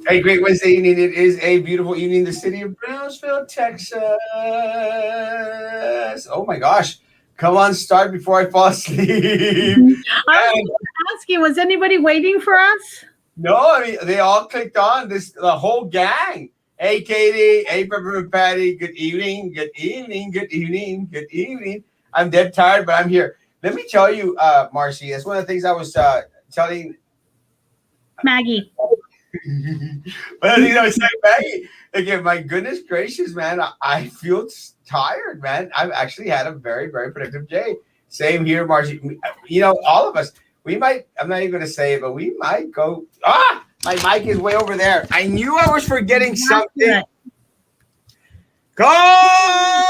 A great Wednesday evening. It is a beautiful evening in the city of Brownsville, Texas. Oh my gosh. Come on, start before I fall asleep. I was And going to ask you, was anybody waiting for us? no, I mean, they all clicked on this, the whole gang. Hey, Katie. Hey, Pepper and Patty. Good evening. Good evening. Good evening. Good evening. I'm dead tired, but I'm here. Let me tell you, Marcy, that's one of the things I was telling. Maggie. Well, I was saying, Maggie, again, my goodness gracious, man, I feel tired, man. I've actually had a very, very productive day. Same here, Marcy. All of us, we might, I'm not even going to say it, but we might go. My mic is way over there. I knew I was forgetting something. God!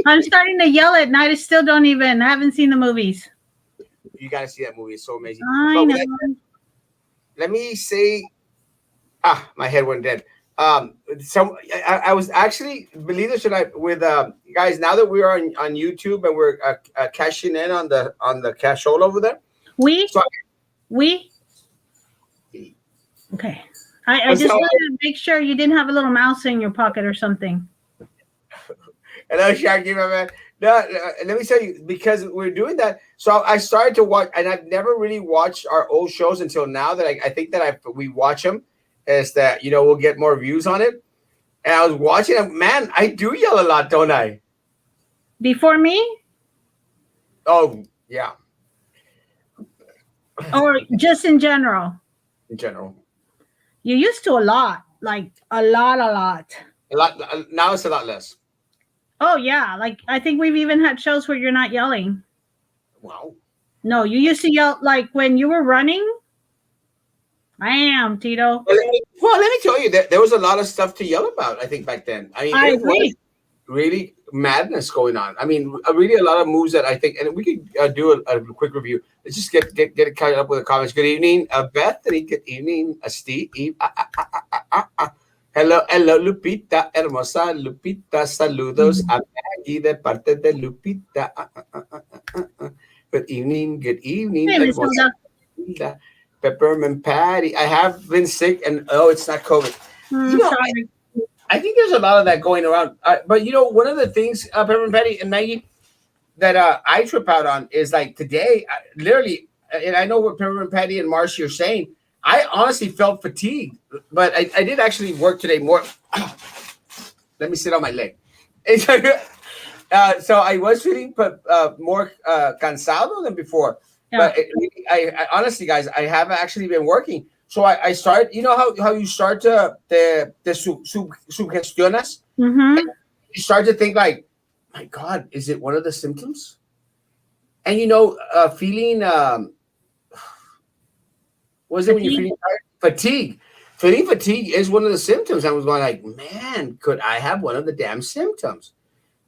I'm starting to yell at night. I still don't even. I haven't seen the movies. You got to see that movie. It's so amazing. I But know. let me say, my head went dead. I was actually, believe it or not, with guys. Now that we are on YouTube and we're cashing in on the cash all over there. We? So, We? Okay. I so just wanted to make sure you didn't have a little mouse in your pocket or something. hello, Shaggy, my man. No, let me tell you, because we're doing that. So I started to watch, and I've never really watched our old shows until now. That I think that we watch them, is that we'll get more views on it. And I was watching it, man. I do yell a lot, don't I? Before me? Oh yeah, Or just in general? in general, You used to a lot. Like a lot, a lot. a lot. Now it's a lot less. Oh, yeah. Like I think we've even had shows where you're not yelling. Wow. No, you used to yell like when you were running. I am, Tito. Well, let me tell you that there was a lot of stuff to yell about. I think back then. I mean, I it was agree. really madness going on. I mean, really a lot of moves that I think, and we could do a quick review. Let's just get it caught up with the comments. Good evening, Bethany. Good evening, Steve. Hello, Lupita, hermosa Lupita. Saludos a Maggie de parte de Lupita. Good evening, Hey, Miss hermosa. Hilda. Lupita. Peppermint Patty. I have been sick, and it's not COVID. Sorry. I think there's a lot of that going around. But one of the things, Peppermint Patty and Maggie, that I trip out on is like today, literally, and I know what Peppermint Patty and Marcy are saying. I honestly felt fatigued, but I did actually work today more. Let me sit on my leg. So I was feeling more cansado than before. Yeah. But I honestly, guys, I haven't actually been working. So I start, how you start to sugestionas? Mm-hmm. You start to think like, my God, is it one of the symptoms? And feeling what is it when you're feeling tired? Fatigue. Feeling fatigue is one of the symptoms. I was going like, man, could I have one of the damn symptoms?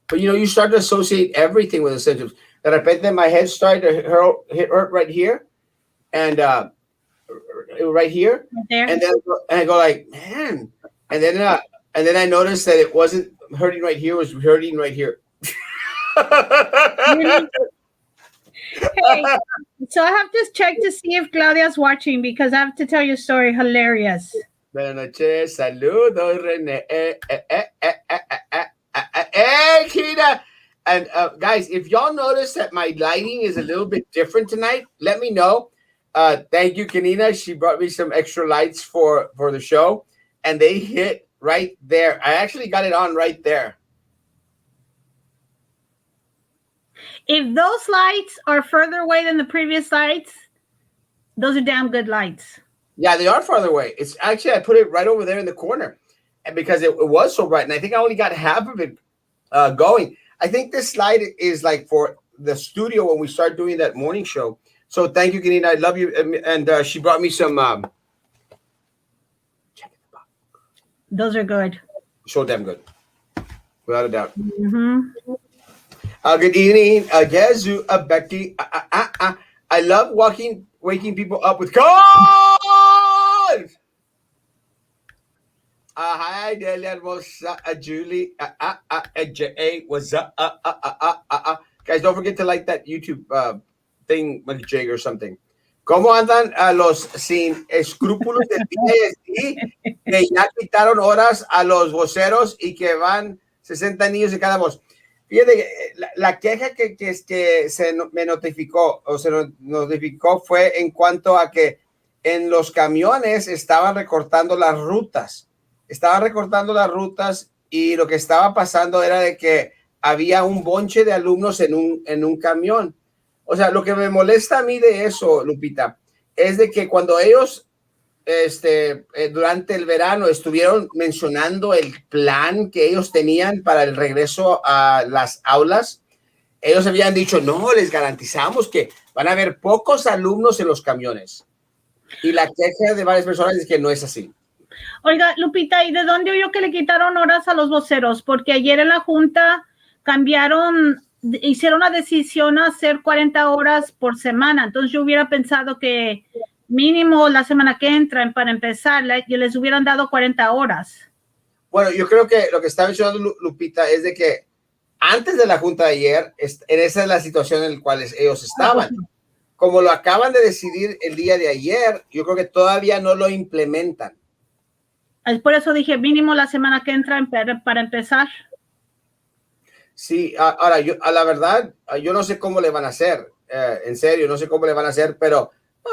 But you start to associate everything with the symptoms. That I bet that my head started to hurt right here, and right here, Right there. and then I go like, man, and then I noticed that it wasn't hurting right here; it was hurting right here. Really? Hey, so I have to check to see if Claudia's watching because I have to tell you a story. Hilarious. Buenas noches, saludos, René. Kina. And guys, if y'all notice that my lighting is a little bit different tonight, let me know. Thank you, Kanina. She brought me some extra lights for the show, and they hit right there. I actually got it on right there. If those lights are further away than the previous lights, those are damn good lights. Yeah, they are farther away. It's actually I put it right over there in the corner, and because it was so bright, and I think I only got half of it going. I think this light is like for the studio when we start doing that morning show. So thank you, Kanina. I love you, and she brought me some. Those are good. So damn good, without a doubt. Mm-hmm. Good evening, Yazoo, Becky. I love waking people up with calls. Hi, Delia, Julie, J.A. What's up? Guys, don't forget to like that YouTube thing, like Jake or something. ¿Cómo andan a los sin escrúpulos de PSD que ya quitaron horas a los voceros y que van 60 niños de cada voz? Fíjate que la queja que me notificó o se notificó fue en cuanto a que en los camiones estaban recortando las rutas. Estaban recortando las rutas y lo que estaba pasando era de que había un bonche de alumnos en un camión. O sea, lo que me molesta a mí de eso, Lupita, es de que cuando ellos durante el verano estuvieron mencionando el plan que ellos tenían para el regreso a las aulas, ellos habían dicho, no, les garantizamos que van a haber pocos alumnos en los camiones. Y la queja de varias personas es que no es así. Oiga, Lupita, ¿y de dónde oyó que le quitaron horas a los voceros? Porque ayer en la junta hicieron una decisión a hacer 40 horas por semana. Entonces yo hubiera pensado que mínimo la semana que entra, para empezar, les hubieran dado 40 horas. Bueno, yo creo que lo que está mencionando Lupita es de que antes de la junta de ayer, esa es la situación en la cual ellos estaban. Como lo acaban de decidir el día de ayer, yo creo que todavía no lo implementan. Por eso dije mínimo la semana que entra para empezar. Sí, ahora, a la verdad, yo no sé cómo le van a hacer. En serio, no sé cómo le van a hacer, pero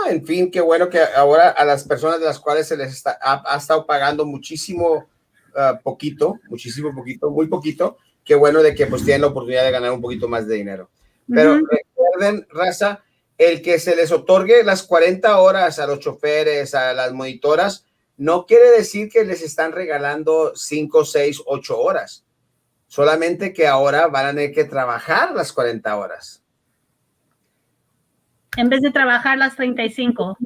en fin, qué bueno que ahora a las personas de las cuales se les ha estado pagando muchísimo poquito, muy poquito, qué bueno de que pues tienen la oportunidad de ganar un poquito más de dinero. Pero recuerden, raza, el que se les otorgue las 40 horas a los choferes, a las monitoras, no quiere decir que les están regalando 5, 6, 8 horas. Solamente que ahora van a tener que trabajar las 40 horas. En vez de trabajar las 35.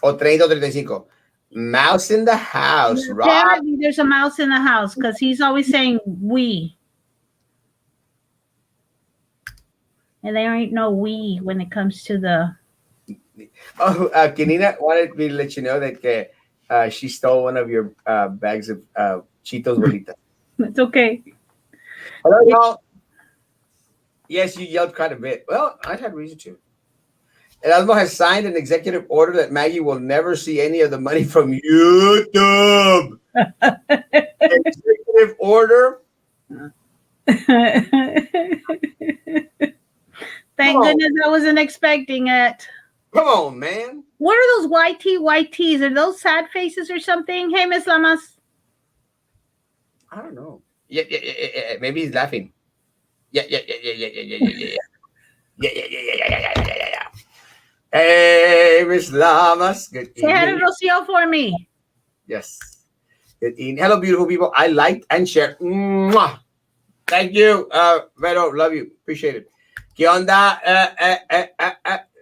O 30 o 35. Mouse in the house, Rob. Apparently there's a mouse in the house because he's always saying we. And there ain't no we when it comes to the... Oh, Kenina wanted me to let you know that she stole one of your bags of Cheetos Bolitas. It's okay. Hello, y'all. Yes, you yelled quite a bit. Well, I had reason to. Erasmo has signed an executive order that Maggie will never see any of the money from YouTube. Executive order. Thank goodness I wasn't expecting it. Come on, man. What are those YTs? Are those sad faces or something? Hey, Miss Lamas. I don't know. Yeah. Maybe he's laughing. Yeah. Hey, Miss Lamas. Good evening. Say hi to Rocio for me. Yes. Good evening. Hello, beautiful people. I liked and shared. Mwah. Thank you, Vero. Love you. Appreciate it. ¿Qué onda?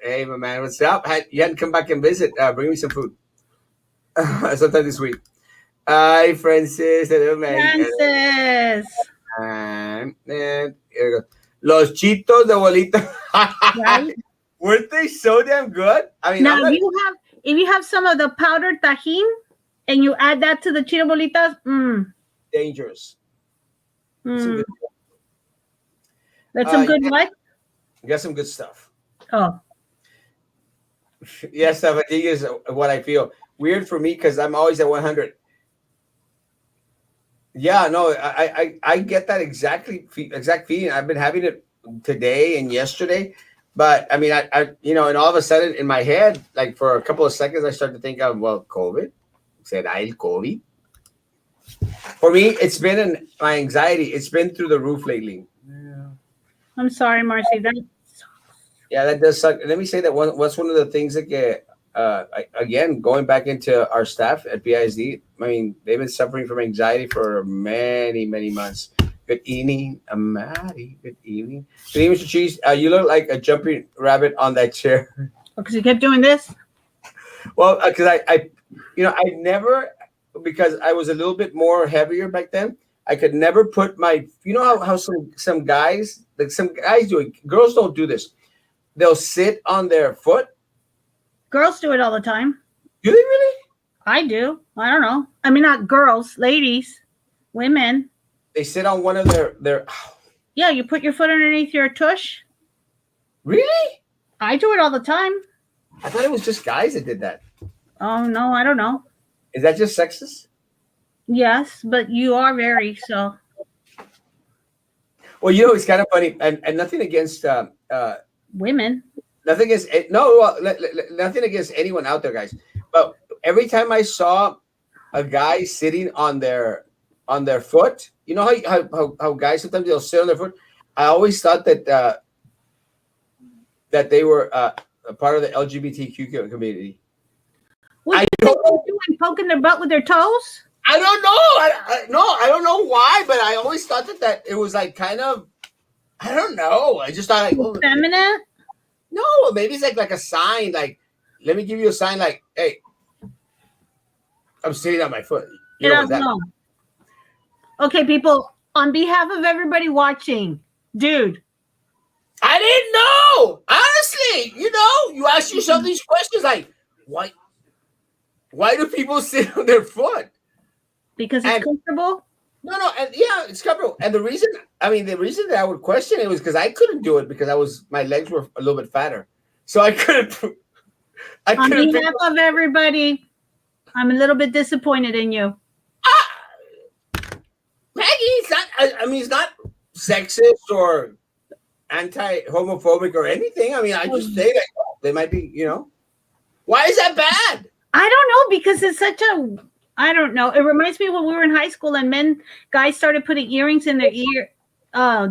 Hey, my man. What's up? You hadn't come back and visit. Bring me some food. Sometime this week. Hi, Francis. Hello, man. Francis. And here we go. Los Cheetos de bolita. Right? Weren't they so damn good? I mean, now if you have some of the powdered tajin and you add that to the Cheeto bolitas, dangerous. That's some good what? You got some good stuff. Oh. Yes, I think is what I feel. Weird for me because I'm always at 100. Yeah, no, I get that exact feeling. I've been having it today and yesterday, but I mean, I and all of a sudden in my head, like for a couple of seconds, I start to think of COVID. Said el COVID. For me, it's been my anxiety. It's been through the roof lately. Yeah. I'm sorry, Marcy. That does suck. Let me say that what's one of the things that again, going back into our staff at BISD, I mean, they've been suffering from anxiety for many, many months. Good evening, Maddie. Good evening. Good evening, Mr. Cheese. You look like a jumping rabbit on that chair. Because you kept doing this? Well, because I never, because I was a little bit more heavier back then, I could never put my, how some guys do it. Girls don't do this. They'll sit on their foot. Girls do it all the time. Do they really? I do. I don't know. I mean, not girls, ladies, women. They sit on one of their. Yeah, you put your foot underneath your tush. Really? I do it all the time. I thought it was just guys that did that. Oh no, I don't know. Is that just sexist? Yes, but you are very so. Well, you know, it's kind of funny, and nothing against Women. nothing against no, well, nothing against anyone out there, guys. But every time I saw a guy sitting on their foot, you know how guys sometimes they'll sit on their foot. I always thought that they were a part of the LGBTQ community. What do you think they're doing? Poking their butt with their toes? I don't know. I don't know why, but I always thought that it was like kind of, I don't know. I just thought like, oh, Feminine? no, maybe it's like a sign. Like, let me give you a sign. Like, hey, I'm sitting on my foot. You know that? No. Okay, people. On behalf of everybody watching, dude. I didn't know. Honestly, you ask yourself these questions like, why? Why do people sit on their foot? Because it's comfortable? No, and yeah, it's comfortable. And the reason that I would question it was because I couldn't do it because my legs were a little bit fatter, so I couldn't. On behalf of everybody, I'm a little bit disappointed in you. Maggie, it's not. It's not sexist or anti-homophobic or anything. I mean, I just say that they might be. Why is that bad? I don't know, because it's such a. I don't know. It reminds me when we were in high school and guys started putting earrings in their ear.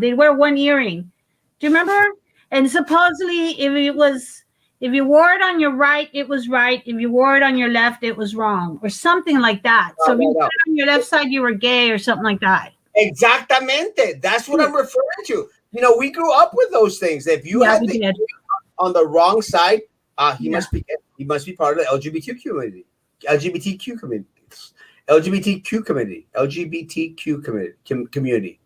They'd wear one earring. Do you remember? And supposedly, if you wore it on your right, it was right. If you wore it on your left, it was wrong, or something like that. So if you wore it on your left side, you were gay, or something like that. Exactamente. That's what I'm referring to. We grew up with those things. If you had the on the wrong side, he must be part of the LGBTQ community. LGBTQ community.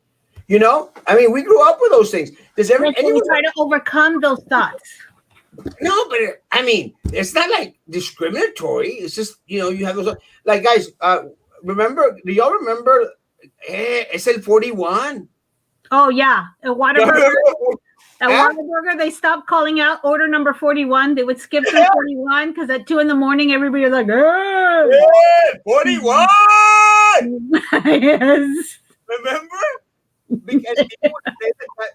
I mean, we grew up with those things. Does anyone try to overcome those thoughts? No, but it's not like discriminatory. It's just you have those like guys. Remember? Do y'all remember? It's el 41. Oh yeah, at Whataburger. At Whataburger, they stopped calling out order number 41. They would skip to 41 because at 2 a.m, everybody was like, "Hey, 41!" Yes. Remember? Because people would say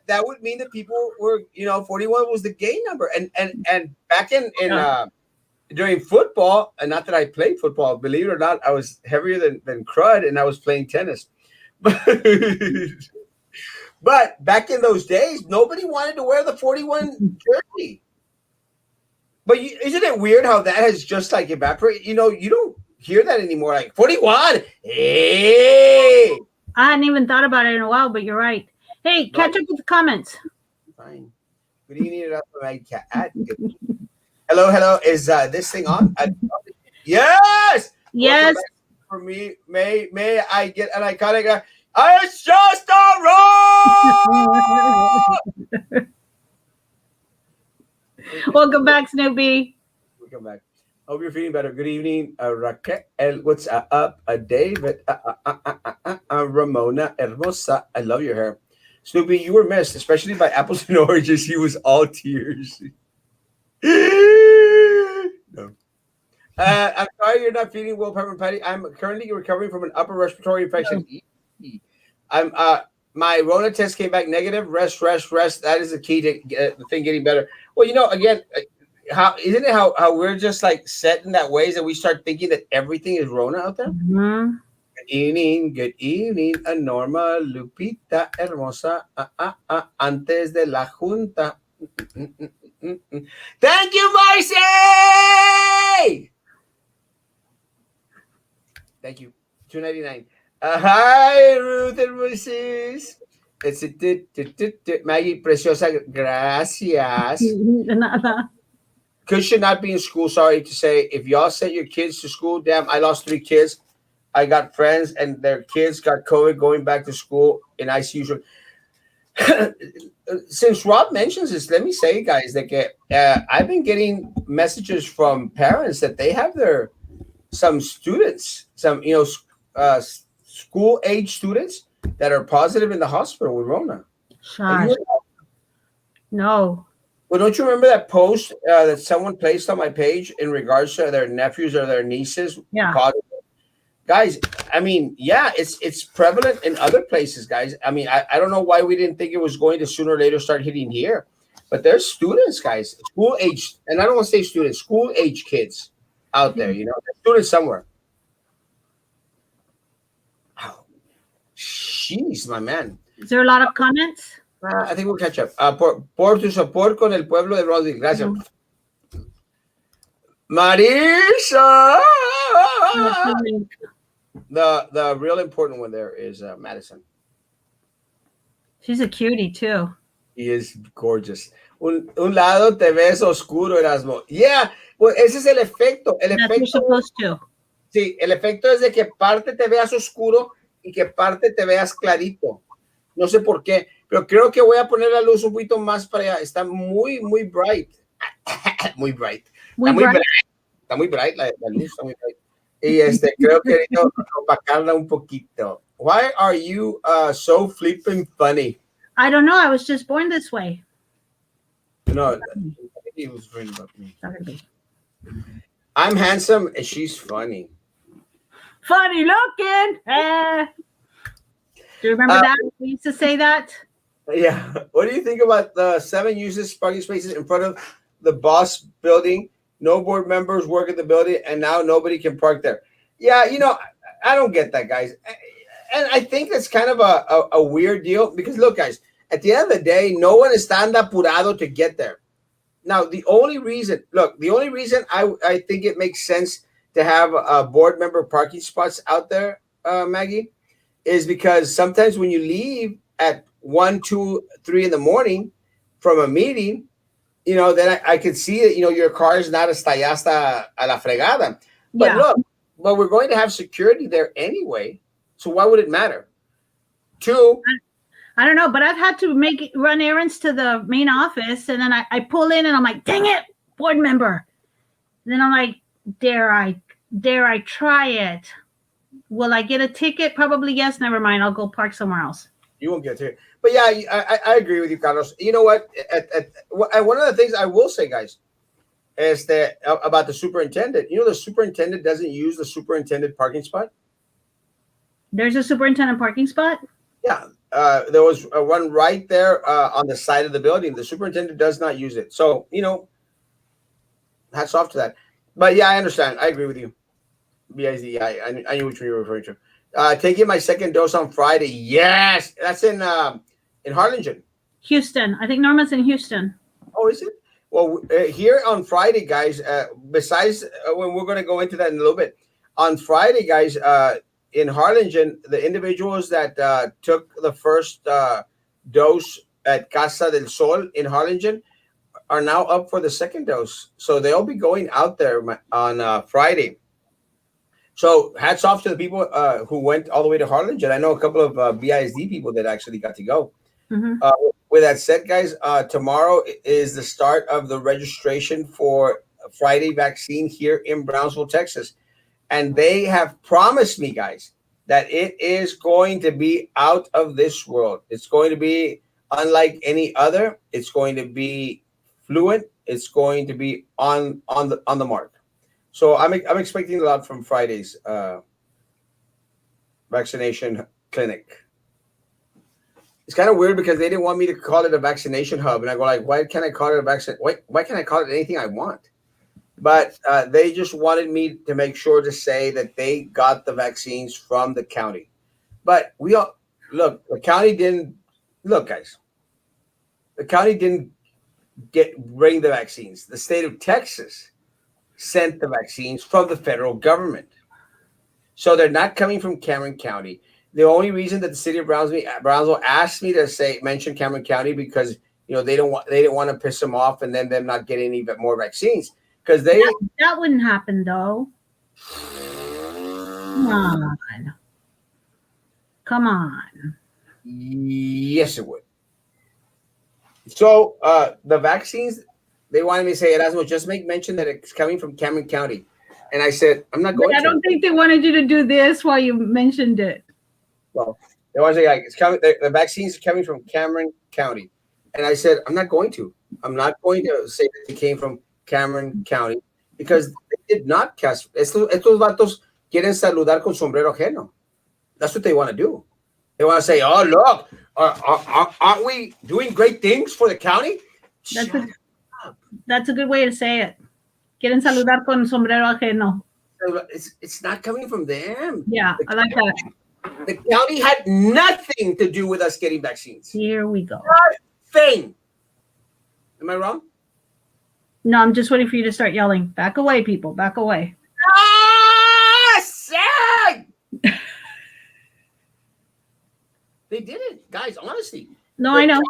that would mean that people were, 41 was the gay number, and back in during football, and not that I played football, believe it or not, I was heavier than crud, and I was playing tennis. But back in those days, nobody wanted to wear the 41 jersey. But isn't it weird how that has just like evaporated? You don't hear that anymore. Like 41, hey. I hadn't even thought about it in a while, but you're right. Hey, catch up with the comments. Fine. Good evening, my cat. Hello. Is this thing on? Yes. Yes. For me, may I get an iconic? It's just a roll. Welcome back, Snoopy. Welcome back. Hope you're feeling better. Good evening, Raquel. What's up, David? Ramona Hermosa. I love your hair. Snoopy, you were missed, especially by apples and oranges. He was all tears. No. I'm sorry you're not feeling well, Pepper Patty. I'm currently recovering from an upper respiratory infection. My Rona test came back negative. Rest. That is the key to the thing getting better. Well, again, how isn't it how we're just like set in that ways that we start thinking that everything is Rona out there? Mm-hmm. Good evening, Norma, Lupita, Hermosa, antes de la junta. Thank you, Marcy! Thank you. $2.99. Hi, Ruth and Mrs. It's Maggie Preciosa, gracias. Nada. Kids should not be in school. Sorry to say. If y'all sent your kids to school, damn, I lost 3 kids. I got friends and their kids got COVID going back to school in ICU. Since Rob mentions this, let me say, guys, that I've been getting messages from parents that they have some students, school age students that are positive in the hospital with Rona. No. Well, don't you remember that post that someone placed on my page in regards to their nephews or their nieces? Yeah. Guys, I mean, yeah, it's prevalent in other places, guys. I mean, I don't know why we didn't think it was going to sooner or later start hitting here. But there's students, guys, school age, and I don't want to say students, school age kids out there, there's students somewhere. Oh, jeez, my man. Is there a lot of comments? I think we'll catch up. Por tu support con el pueblo de Brownsville. Gracias. Mm. Marisa! Mm. The real important one there is Madison. She's a cutie too. He is gorgeous. Un lado te ves oscuro, Erasmo. Yeah, pues ese es el efecto. El That's what efecto, you're supposed to. sí, el efecto es de que parte te veas oscuro y que parte te veas clarito. No sé por qué, pero creo que voy a poner la luz un poquito más para allá. Está muy, muy bright. Muy bright. Muy Está muy bright. bright. Está muy bright la luz, está muy bright. Y creo que necesito opacarla un poquito. Why are you so flipping funny? I don't know. I was just born this way. No, I think he was reading about me. Not gonna be. I'm handsome and she's funny. Funny looking. Do you remember that? We used to say that. Yeah. What do you think about the 7 uses parking spaces in front of the boss building? No board members work at the building, and now nobody can park there. Yeah, I don't get that, guys. And I think that's kind of a weird deal because, look, guys, at the end of the day, no one is tan apurado to get there. Now, the only reason I think it makes sense to have board member parking spots out there, Maggie, is because sometimes when you leave at 1, 2, 3 in the morning from a meeting, then I could see that, your car is not hasta allá hasta a la fregada. But Yeah. look, but we're going to have security there anyway. So why would it matter? 2, I don't know, but I've had to run errands to the main office, and then I pull in, and I'm like, dang it, board member. And then I'm like, dare I try it? Will I get a ticket? Probably yes. Never mind. I'll go park somewhere else. you won't get to it. But yeah, I agree with you, Carlos. You know what? One of the things I will say, guys, is that about the superintendent. The superintendent doesn't use the superintendent parking spot. There's a superintendent parking spot? Yeah. There was one right there on the side of the building. The superintendent does not use it. So, hats off to that. But yeah, I understand. I agree with you. BIZ, I knew which one you were referring to. Taking my second dose on Friday. Yes. That's in Harlingen. Houston. I think Norma's in Houston. Oh, is it? Well, here on Friday, guys, besides when we're going to go into that in a little bit, on Friday, guys, in Harlingen, the individuals that took the first dose at Casa del Sol in Harlingen are now up for the second dose. So they'll be going out there on Friday. So hats off to the people who went all the way to Harlingen. I know a couple of BISD people that actually got to go. Mm-hmm. With that said, guys, tomorrow is the start of the registration for Friday vaccine here in Brownsville, Texas. And they have promised me, guys, that it is going to be out of this world. It's going to be unlike any other. It's going to be fluent. It's going to be on the mark. So I'm expecting a lot from Friday's vaccination clinic. It's kind of weird because they didn't want me to call it a vaccination hub, and I go like, why can't I call it a vaccine? Why can't I call it anything I want? But they just wanted me to make sure to say that they got the vaccines from the county. But we all look. The county didn't look, guys. The county didn't bring the vaccines. The state of Texas sent the vaccines from the federal government. So they're not coming from Cameron County. The only reason that the city of Brownsville asked me to mention Cameron County because they didn't want to piss them off and then them not getting any more vaccines because that wouldn't happen though. Come on. Yes, it would. So the vaccines, they wanted me to say, Erasmo, just make mention that it's coming from Cameron County. And I said, I'm not going to. I don't think they wanted you to do this while you mentioned it. Well, they want to say, like, it's coming. The vaccines are coming from Cameron County. And I said, I'm not going to. I'm not going to say that they came from Cameron County because they did not cast. Estos vatos quieren saludar con sombrero ajeno. That's what they want to do. They want to say, "Oh, look, aren't we doing great things for the county?" That's Shut a that's a good way to say it. Quieren saludar con sombrero ajeno. up. It's not coming from them. Yeah, The, I like that. the county had nothing to do with us getting vaccines. Here we go. Thing. Am I wrong? No, I'm just waiting for you to start yelling. Back away, people. Back away. Ah, sad. They didn't, guys. Honestly, No, I know.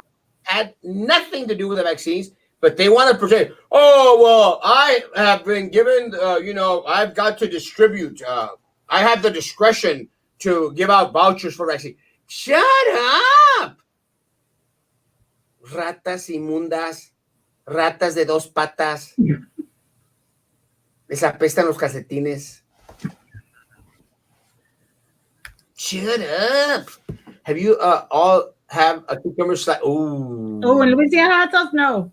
had nothing to do with the vaccines, but they want to pretend. Oh well, I have been given. I've got to distribute. I have the discretion to give out vouchers for vaccine. Shut up, ratas inmundas, ratas de dos patas. Les apestan los calcetines. Shut up. Have you all have a cucumber slice? Oh, in Louisiana hot sauce? No.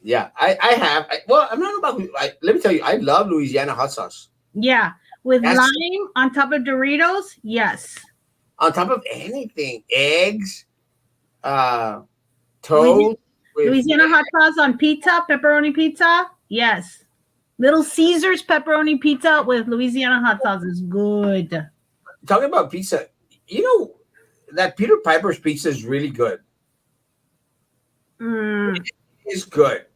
Yeah, I have. Well, I'm not about. Let me tell you, I love Louisiana hot sauce. Yeah. With That's lime on top of Doritos? Yes. on top of anything, eggs, Louisiana, toast. Louisiana hot sauce on pizza, pepperoni pizza? Yes. Little Caesars pepperoni pizza with Louisiana hot sauce is good. Talking about pizza, you know that Peter Piper's pizza is really good. Mm, It's good.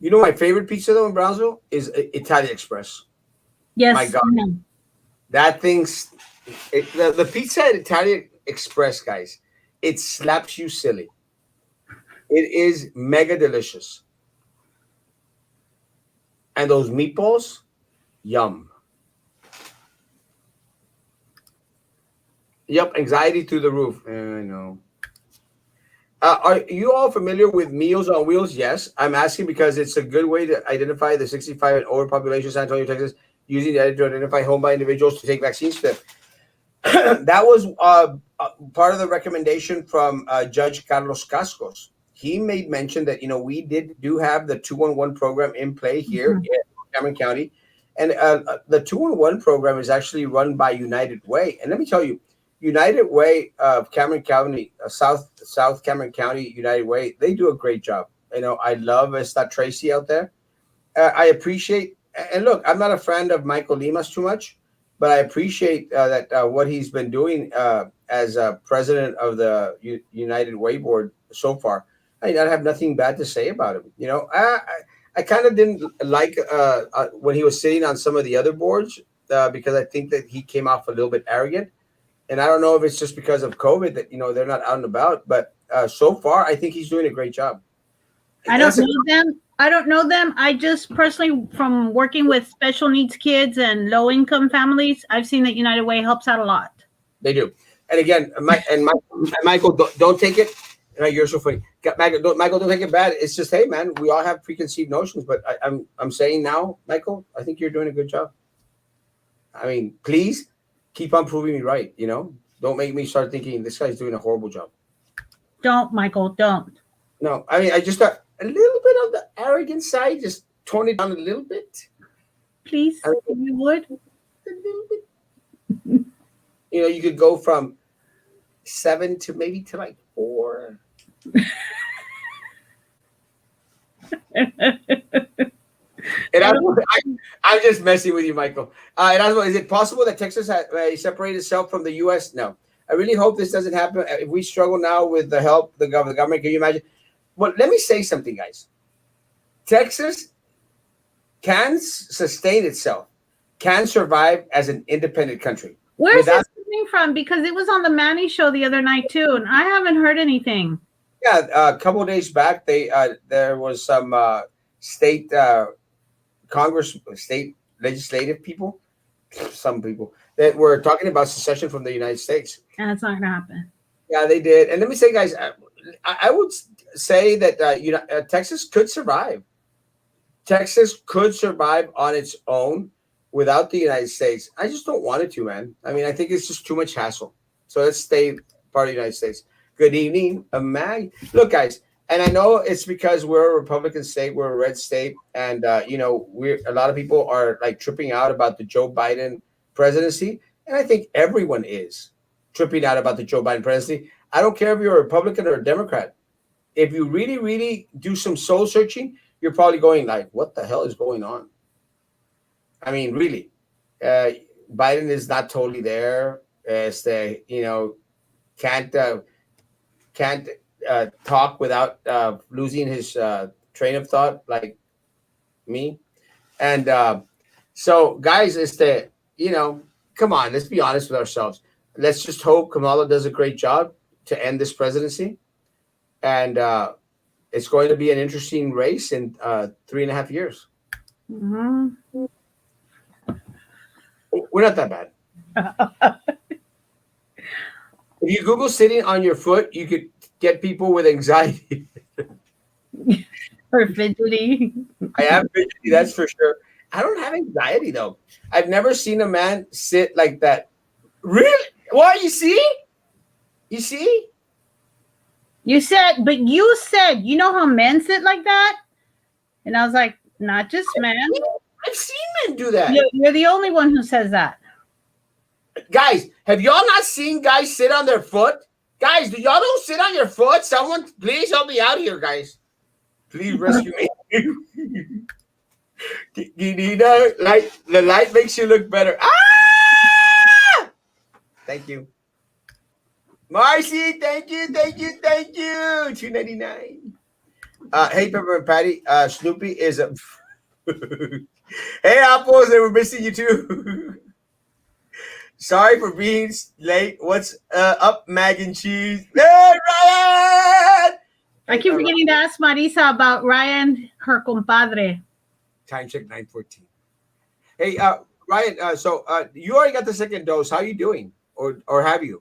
You know my favorite pizza though in Brownsville is Italian Express. yes. My God. I know. That thing's the pizza at Italian Express, guys. It slaps you silly. It is mega delicious, and those meatballs, yum. Yep, anxiety through the roof. I know. Are you all familiar with Meals on Wheels? Yes, I'm asking because it's a good way to identify the 65 and over population of San Antonio, Texas, using the to identify home by individuals to take vaccines for them. That was part of the recommendation from Judge Carlos Cascos. He made mention that we do have the 211 program in play here Mhm. in Cameron County, and the 211 program is actually run by United Way. And let me tell you, United Way of Cameron County, South Cameron County United Way, they do a great job. I love Esta Tracy out there. I appreciate, and look, I'm not a friend of Michael Limas too much, but I appreciate that what he's been doing as president of the United Way board so far. I have nothing bad to say about him. I kind of didn't like when he was sitting on some of the other boards because I think that he came off a little bit arrogant. And I don't know if it's just because of COVID that they're not out and about, but so far I think he's doing a great job. I don't know them. I don't know them. I just personally, from working with special needs kids and low income families, I've seen that United Way helps out a lot. They do. And again, Michael, don't take it. You're so funny, Michael. Don't take it bad. It's just, hey, man, we all have preconceived notions. But I'm saying now, Michael, I think you're doing a good job. I mean, please keep on proving me right. Don't make me start thinking this guy's doing a horrible job. Don't, Michael, don't. No, I mean, I just got a little bit of the arrogant side. Just tone it down a little bit. Please, if you would. A little bit. You could go from 7 to maybe to like 4. I'm just messing with you, Michael. Is it possible that Texas separated itself from the U.S.? No. I really hope this doesn't happen. If we struggle now with the help of the government, can you imagine? Well, let me say something, guys. Texas can sustain itself, can survive as an independent country. Where's this coming from? Because it was on the Manny show the other night too, and I haven't heard anything. Yeah, a couple of days back, there was some state state legislative people, some people that were talking about secession from the United States. And it's not going to happen. Yeah, they did. And let me say, guys, I would say that Texas could survive. Texas could survive on its own without the United States. I just don't want it to, man. I mean, I think it's just too much hassle. So let's stay part of the United States. Good evening, Maggie. Look, guys, And I know it's because we're a Republican state, we're a red state, and we're a lot of people are like tripping out about the Joe Biden presidency, and I think everyone is tripping out about the Joe Biden presidency. I don't care if you're a Republican or a Democrat. If you really, really do some soul searching, you're probably going like, "What the hell is going on?" I mean, really, uh, Biden is not totally there. As the can't can't talk without losing his train of thought, like me. And so, guys, it's the come on, let's be honest with ourselves. Let's just hope Kamala does a great job to end this presidency, and it's going to be an interesting race in 3.5 years. Mhm. We're not that bad. If you Google sitting on your foot, you could get people with anxiety. Or fidgety. I have fidgety, that's for sure. I don't have anxiety though. I've never seen a man sit like that. Really? What you see? You see? But you said, you know how men sit like that? And I was like, not just men. I've seen men do that. You're the only one who says that. Guys, have y'all not seen guys sit on their foot? Guys, do y'all don't sit on your foot? Someone please help me out here, guys. Please rescue me. Light, the light makes you look better. Ah! Thank you. Marcy, thank you. $2.99. Hey, Pepper and Patty. Snoopy is a. Hey, Apples, they were missing you too. Sorry for being late. What's up, Mag and Cheese? Hey, Ryan! I keep forgetting to ask Marisa about Ryan, her compadre. Time check 9:14. Hey, Ryan. So you already got the second dose. How are you doing, or have you?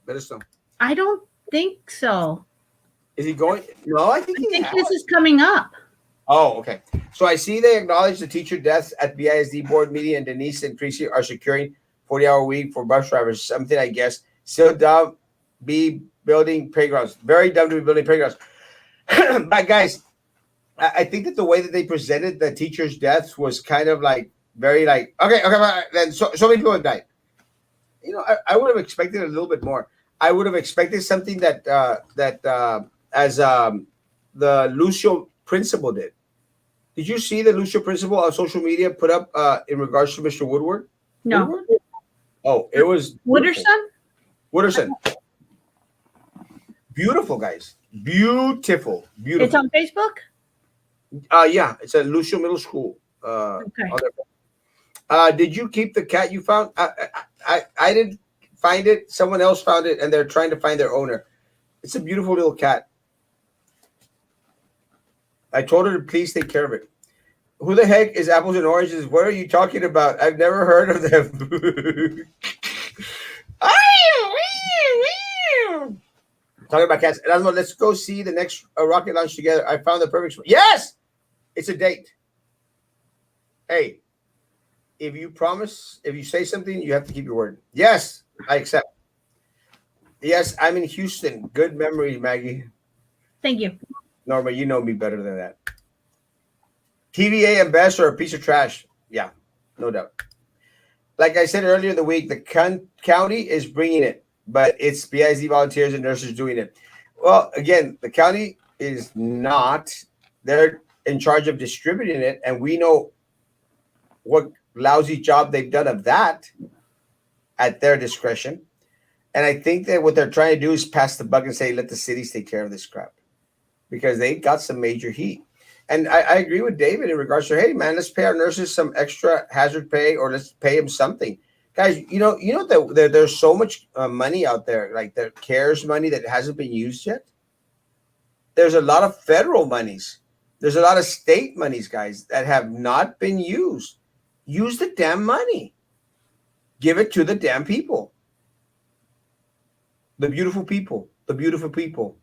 Let us know. I don't think so. Is he going? No, I think this is coming up. Oh, okay. So I see they acknowledge the teacher deaths at BISD board meeting, and Denise and Tracy are securing 40-hour week for bus drivers. Something, I guess. Still dumb be building playgrounds. Very dumb to be building playgrounds. But guys, I think that the way that they presented the teacher's deaths was kind of like very like, okay, then so many people have died. I would have expected a little bit more. I would have expected something that as the Lucio principal did. Did you see the Lucio principal on social media put up in regards to Mr. Woodward? No. Woodward? Oh, it was Wooderson. Beautiful, guys. Beautiful. It's on Facebook? Yeah, it's at Lucio Middle School. Okay. Did you keep the cat you found? I didn't find it. Someone else found it, and they're trying to find their owner. It's a beautiful little cat. I told her to please take care of it. Who the heck is Apples and Oranges? What are you talking about? I've never heard of them. Talking about cats. Erasmo, let's go see the next rocket launch together. I found the perfect spot. Yes! It's a date. Hey, if you promise, if you say something, you have to keep your word. Yes, I accept. Yes, I'm in Houston. Good memory, Maggie. Thank you. Norma, you know me better than that. TVA and Best are a piece of trash. Yeah, no doubt. Like I said earlier in the week, the county is bringing it, but it's BIZ volunteers and nurses doing it. Well, again, the county is not. They're in charge of distributing it, and we know what lousy job they've done of that at their discretion. And I think that what they're trying to do is pass the buck and say, let the cities take care of this crap, because they got some major heat. And I agree with David in regards to, hey, man, let's pay our nurses some extra hazard pay, or let's pay them something. Guys, you know that there's so much money out there, like the CARES money that hasn't been used yet. There's a lot of federal monies. There's a lot of state monies, guys, that have not been used. Use the damn money. Give it to the damn people. The beautiful people. The beautiful people.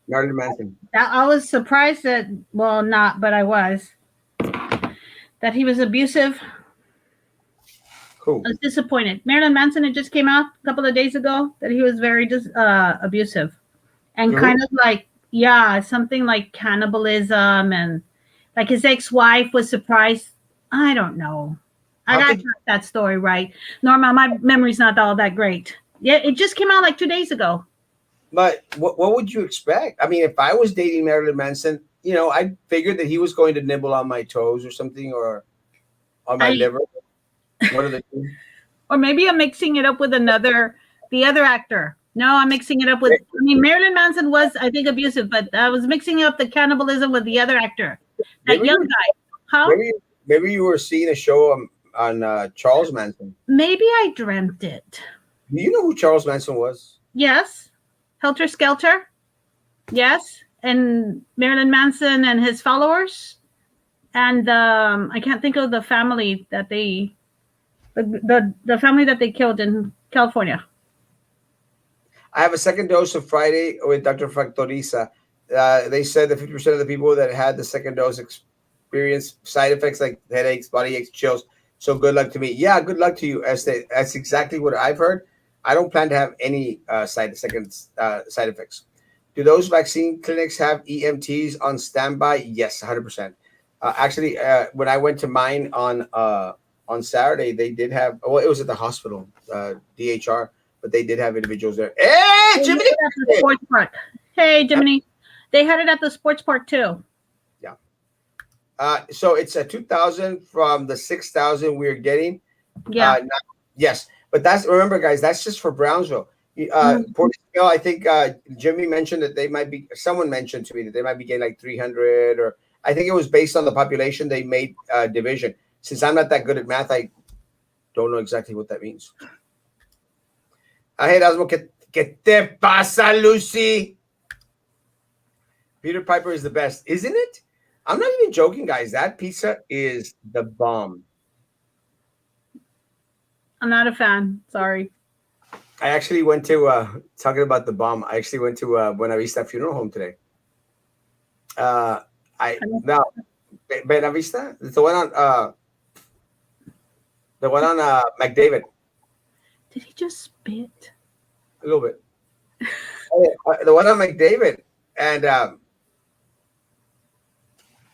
Marilyn Manson. I was surprised that, well, not, but I was, that he was abusive. Who? I was disappointed. Marilyn Manson, it just came out a couple of days ago that he was very abusive and Who? kind of like, yeah, something like cannibalism, and like his ex-wife was surprised. I don't know. I How got could? that story right. Norma, my memory's not all that great. Yeah, it just came out like 2 days ago. But what would you expect? I mean, if I was dating Marilyn Manson, I figured that he was going to nibble on my toes or something, or on my I liver. What are the two? or maybe I'm mixing it up with the other actor. No, I'm mixing it up with. I mean, Marilyn Manson was, I think, abusive, but I was mixing up the cannibalism with the other actor, that Maybe young you, guy. Huh? maybe you were seeing a show on Charles Manson. Maybe I dreamt it. Do you know who Charles Manson was? Yes, Helter Skelter. Yes, and Marilyn Manson and his followers, and I can't think of the family that the family that they killed in California. I have a second dose of Friday with Dr. Factoriza. They said that 50% of the people that had the second dose experienced side effects like headaches, body aches, chills. So good luck to me. Yeah, good luck to you, Estee. That's exactly what I've heard. I don't plan to have any side effects. Do those vaccine clinics have EMTs on standby? Yes, 100%. Actually, when I went to mine on Saturday, they did have. Well, it was at the hospital, DHR, but they did have individuals there. Hey, They had Jimmy! it at the sports park. Hey, Jiminy. They had it at the sports park too. Yeah. So it's a 2,000 from the 6,000 we're getting. Yeah. Yes, but remember, guys, that's just for Brownsville. Port Isabel, I think Jimmy mentioned that someone mentioned to me that they might be getting like 300, or I think it was based on the population they made division. Since I'm not that good at math, I don't know exactly what that means. Hey, Erasmo, ¿qué te pasa, Lucy? Peter Piper is the best, isn't it? I'm not even joking, guys. That pizza is the bomb. I'm not a fan. Sorry. I actually went to talking about the bomb. I actually went to Buena Vista Funeral Home today. Now Buena Vista, the one on McDavid. Did he just spit? A little bit. The one on McDavid, and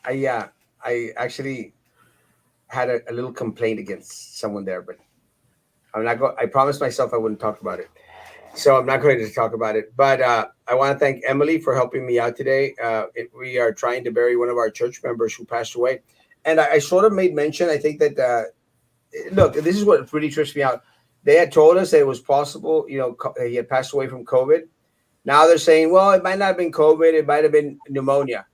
I actually had a little complaint against someone there, but I'm not going. I promised myself I wouldn't talk about it, so I'm not going to talk about it. But I want to thank Emily for helping me out today. We are trying to bury one of our church members who passed away, and I sort of made mention. I think that look, this is what really trips me out. They had told us that it was possible, he had passed away from COVID. Now they're saying, well, it might not have been COVID, it might have been pneumonia.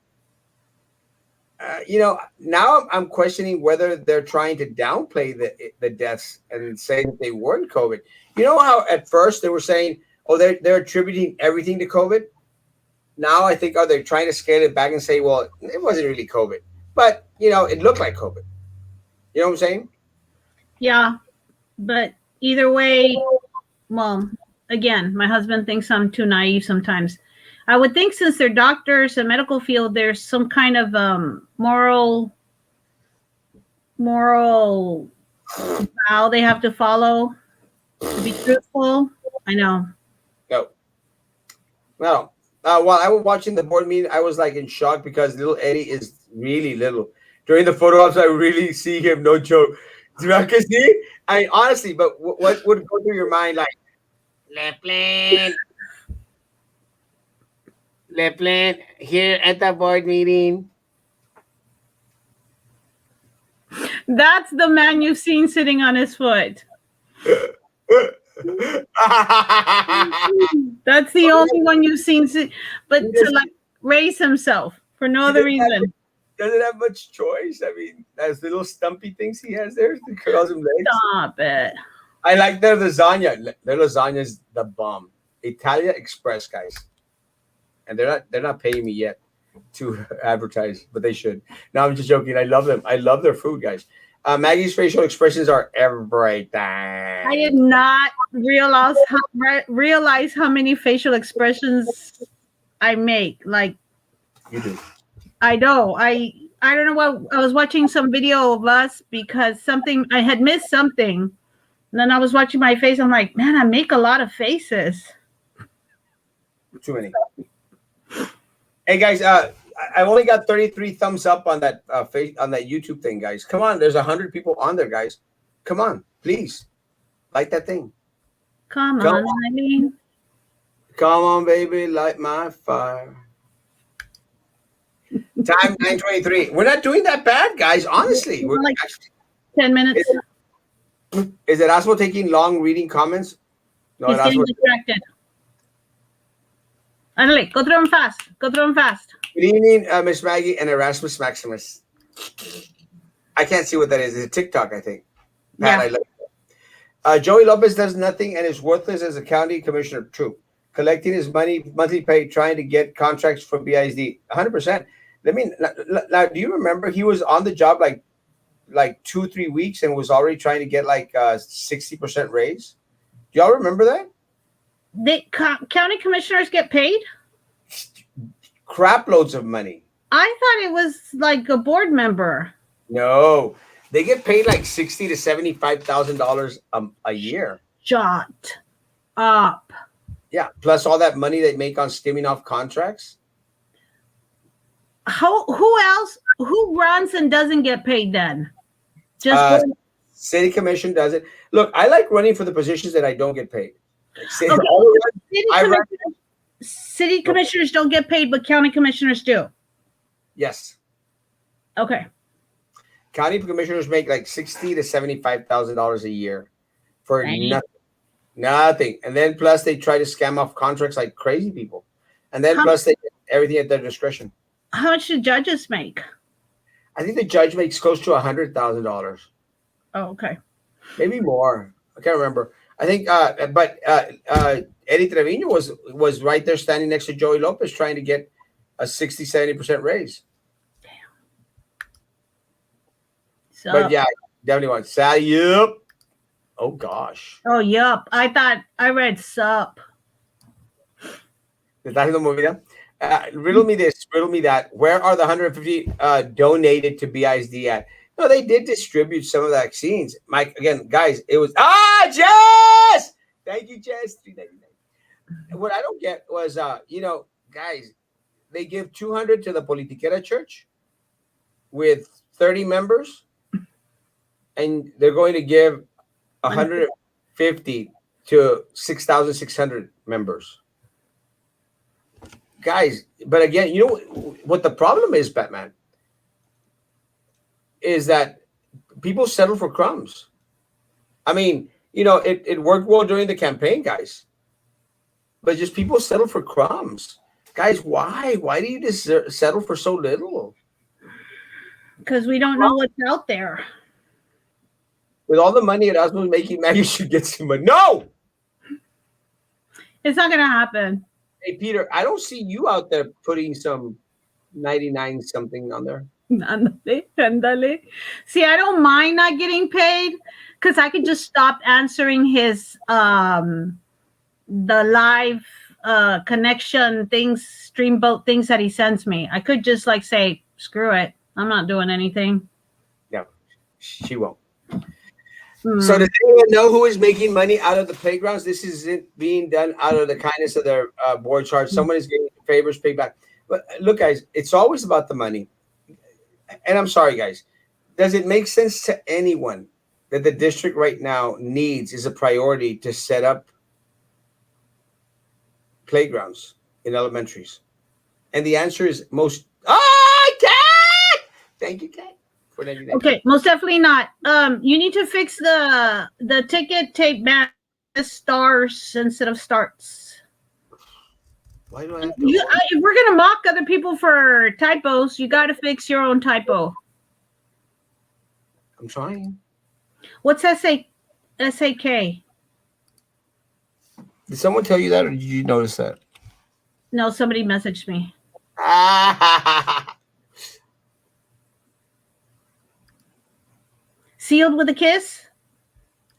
Now I'm questioning whether they're trying to downplay the deaths and say that they weren't COVID. You know how at first they were saying, oh, they're attributing everything to COVID. Now I think, are they trying to scale it back and say, well, it wasn't really COVID, but it looked like COVID. You know what I'm saying? Yeah, but either way, well, again, my husband thinks I'm too naive sometimes. I would think since they're doctors and medical field, there's some kind of moral vow they have to follow to be truthful. I know. No. While I was watching the board meeting, I was like in shock because little Eddie is really little. During the photo ops, I really see him, no joke. Honestly, but what would go through your mind like, LePlan, here at the board meeting. That's the man you've seen sitting on his foot. That's the only one you've seen, but to like raise himself for no other reason. Doesn't have much choice. I mean, those little stumpy things he has there, the curls and legs. Stop it. I like their lasagna. Their lasagna is the bomb. Italia Express, guys. And they're not paying me yet to advertise, but they should. No, I'm just joking. I love them. I love their food, guys. Maggie's facial expressions are everything. I did not realize how many facial expressions I make. Like, you do. I know. I don't know what I was watching some video of us because I had missed something, And then I was watching my face. I'm like, man, I make a lot of faces. Too many. Hey guys, I only got 33 thumbs up on that on that YouTube thing, guys. Come on, there's 100 people on there, guys. Come on, please, like that thing. Come Come on, on, Eileen. come on, baby, light my fire. Time 9:23. We're not doing that bad, guys. Honestly, we're Like actually. 10 minutes. Is Erasmo taking long reading comments? No, He's getting Erasmo. distracted. Andale, go through them fast. Go through them fast. Good evening, Miss Maggie and Erasmus Maximus. I can't see what that is. It's a TikTok, I think. Pat, Yeah. I love it. Joey Lopez does nothing and is worthless as a county commissioner. True. Collecting his monthly pay, trying to get contracts from BISD. 100%. I mean, now, do you remember he was on the job like 2-3 weeks and was already trying to get like 60% raise? Do y'all remember that? County commissioners get paid? Crap loads of money. I thought it was like a board member. No, they get paid like $60,000 to $75,000 a year. Shut up. Yeah, plus all that money they make on skimming off contracts. Who else? Who runs and doesn't get paid then? Just city commission does it. Look, I like running for the positions that I don't get paid. Okay. City commissioners don't get paid, but county commissioners do. Yes. Okay. County commissioners make like $60,000 to $75,000 a year for nothing. And then plus they try to scam off contracts like crazy people. And then plus they get everything at their discretion. How much do judges make? I think the judge makes close to $100,000. Oh, okay. Maybe more. I can't remember. I think, but Eddie Trevino was right there standing next to Joey Lopez trying to get a 60-70% raise. Damn. So, but yeah, definitely want Sally. Yep. Oh gosh. Oh, yup. I thought I read sup. Riddle me this, riddle me that. Where are the 150 donated to BISD at? No, they did distribute some of the vaccines. Mike, again, guys, it was Jess! Thank you, Jess. What I don't get was guys, they give 200 to the Politiquera Church with 30 members, and they're going to give 150 to 6,600 members. Guys, but again, you know what the problem is, Batman, is that people settle for crumbs. I mean, it worked well during the campaign, guys, but just people settle for crumbs. Guys, why? Why do you just settle for so little? Because we don't know what's out there. With all the money Erasmo is making, Maggie should get some money. No! It's not going to happen. Hey, Peter, I don't see you out there putting some 99 something on there. Andale. See, I don't mind not getting paid because I could just stop answering his the live connection things, Streamboat things that he sends me. I could just like say, screw it. I'm not doing anything. No, she won't. So does anyone know who is making money out of the playgrounds? This isn't being done out of the kindness of their board charge. Someone is getting favors paid back. But look, guys, it's always about the money. And I'm sorry, guys. Does it make sense to anyone that the district right now needs is a priority to set up playgrounds in elementaries? And the answer is most. Kat! Thank you, Kat. Okay, most definitely not. You need to fix the ticket tape back stars instead of starts. Why do I have to if we're gonna mock other people for typos, you got to fix your own typo. I'm trying. What's SAK? Did someone tell you that, or did you notice that? No, somebody messaged me. Sealed with a kiss?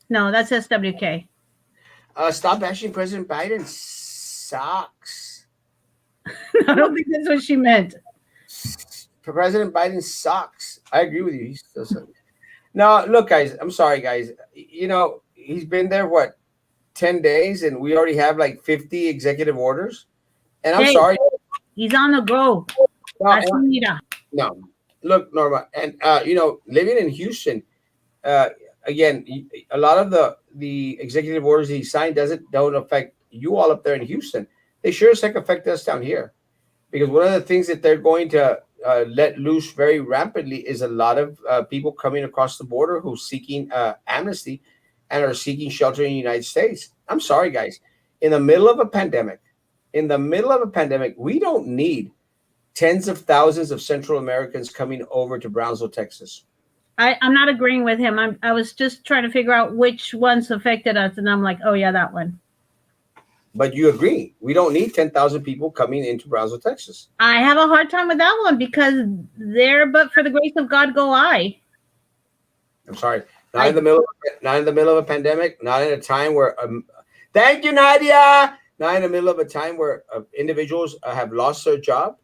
No, that's SWK. Stop bashing President Biden. Sucks. I don't think that's what she meant. President Biden sucks. I agree with you. He still sucks. No, look, guys. I'm sorry, guys. he's been there what 10 days, and we already have like 50 executive orders. And I'm Hey, sorry, he's on the go. no, Así mira. no. Look, Norma, and living in Houston, uh, again, a lot of the executive orders he signed don't affect you all up there in Houston. They sure as heck affect us down here, because one of the things that they're going to let loose very rapidly is a lot of people coming across the border who's seeking amnesty and are seeking shelter in the United States. I'm sorry, guys. In the middle of a pandemic, we don't need tens of thousands of Central Americans coming over to Brownsville, Texas. I'm not agreeing with him. I was just trying to figure out which ones affected us, and I'm like, oh yeah, that one. But you agree, we don't need 10,000 people coming into Brownsville, Texas. I have a hard time with that one because there, but for the grace of God, go I. I'm sorry, not in the middle of a pandemic, not in a time where. Thank you, Nadia. Not in the middle of a time where individuals have lost their job,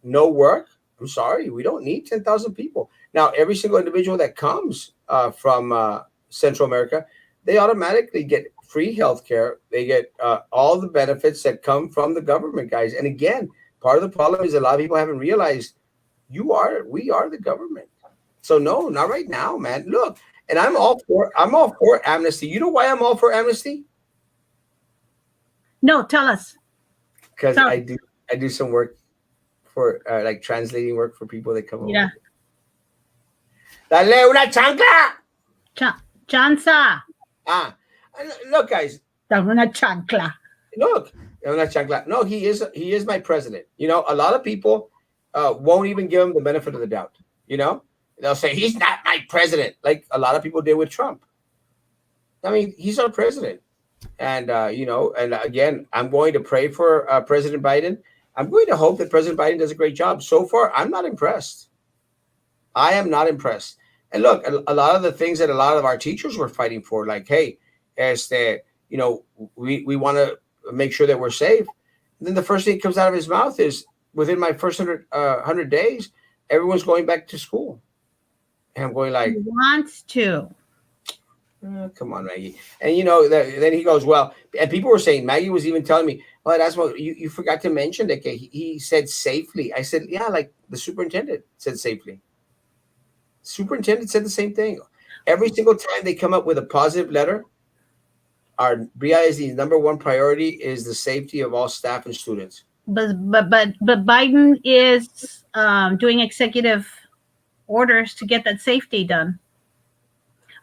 no work. I'm sorry, we don't need 10,000 people. Now, every single individual that comes from Central America, they automatically get free health care. They get all the benefits that come from the government, guys. And again, part of the problem is a lot of people haven't realized we are the government. So no, not right now, man. Look, and I'm all for amnesty. You know why I'm all for amnesty? No, tell us. Because I do some work for like translating work for people that come over. Dale una chancla. Chanza. Look, guys. Dale una chancla. Look, una chancla. No, he is my president. You know, a lot of people won't even give him the benefit of the doubt. You know, they'll say he's not my president, like a lot of people did with Trump. I mean, he's our president. And, and again, I'm going to pray for President Biden. I'm going to hope that President Biden does a great job. So far, I'm not impressed. I am not impressed. And look, a lot of the things that a lot of our teachers were fighting for, like, hey, we want to make sure that we're safe. And then the first thing that comes out of his mouth is, within my first 100 days, everyone's going back to school. And I'm going like, he wants to. Come on, Maggie. And then he goes, well, and people were saying, Maggie was even telling me, well, that's what you forgot to mention that he said safely. I said, yeah, like the superintendent said safely. Superintendent said the same thing. Every single time they come up with a positive letter, our BISD's number one priority is the safety of all staff and students. But Biden is doing executive orders to get that safety done.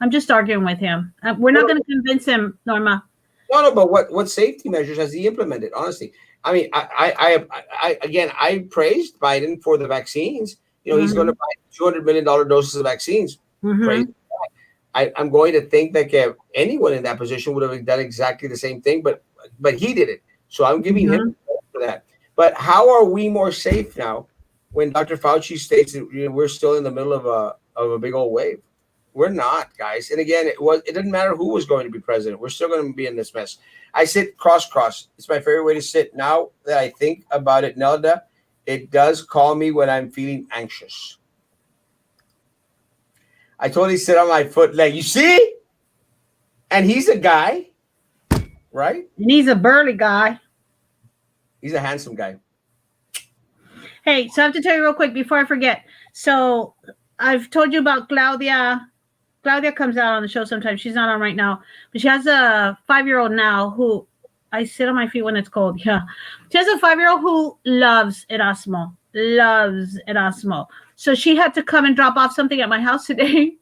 I'm just arguing with him. We're not going to convince him, Norma. No, but what safety measures has he implemented? Honestly, I mean, I praised Biden for the vaccines. He's going to buy $200 million doses of vaccines. Mm-hmm. I'm going to think that anyone in that position would have done exactly the same thing, but he did it. So I'm giving him for that. But how are we more safe now when Dr. Fauci states that we're still in the middle of a big old wave? We're not, guys. And again, it didn't matter who was going to be president. We're still going to be in this mess. I sit cross. It's my favorite way to sit. Now that I think about it, Nelda, it does calm me when I'm feeling anxious. I totally sit on my foot leg. You see? And he's a guy, right? And he's a burly guy. He's a handsome guy. Hey, so I have to tell you real quick before I forget. So I've told you about Claudia. Claudia comes out on the show sometimes. She's not on right now. But she has a 5-year-old now who I sit on my feet when it's cold. Yeah. She has a 5-year-old who loves Erasmo. So she had to come and drop off something at my house today.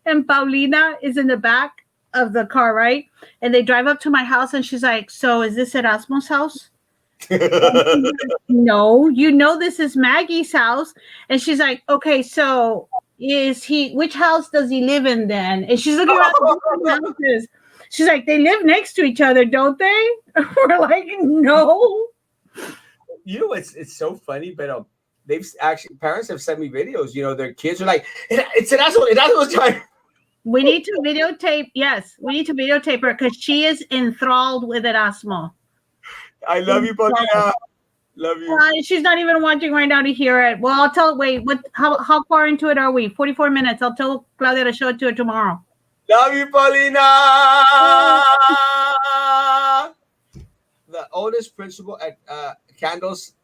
And Paulina is in the back of the car, right? And they drive up to my house and she's like, so is this Erasmo's house? No, this is Maggie's house. And she's like, okay, so which house does he live in then? And she's looking around the houses. She's like, they live next to each other, don't they? We're like, no. It's so funny, but parents have sent me videos. Their kids are like, it's Erasmo's time. We need to videotape. Yes, we need to videotape her because she is enthralled with Erasmo. I love you, Paulina. Love you. She's not even watching right now to hear it. Well, I'll tell. Wait, how far into it are we? 44 minutes. I'll tell Claudia to show it to her tomorrow. Love you, Paulina. The oldest principal at Candles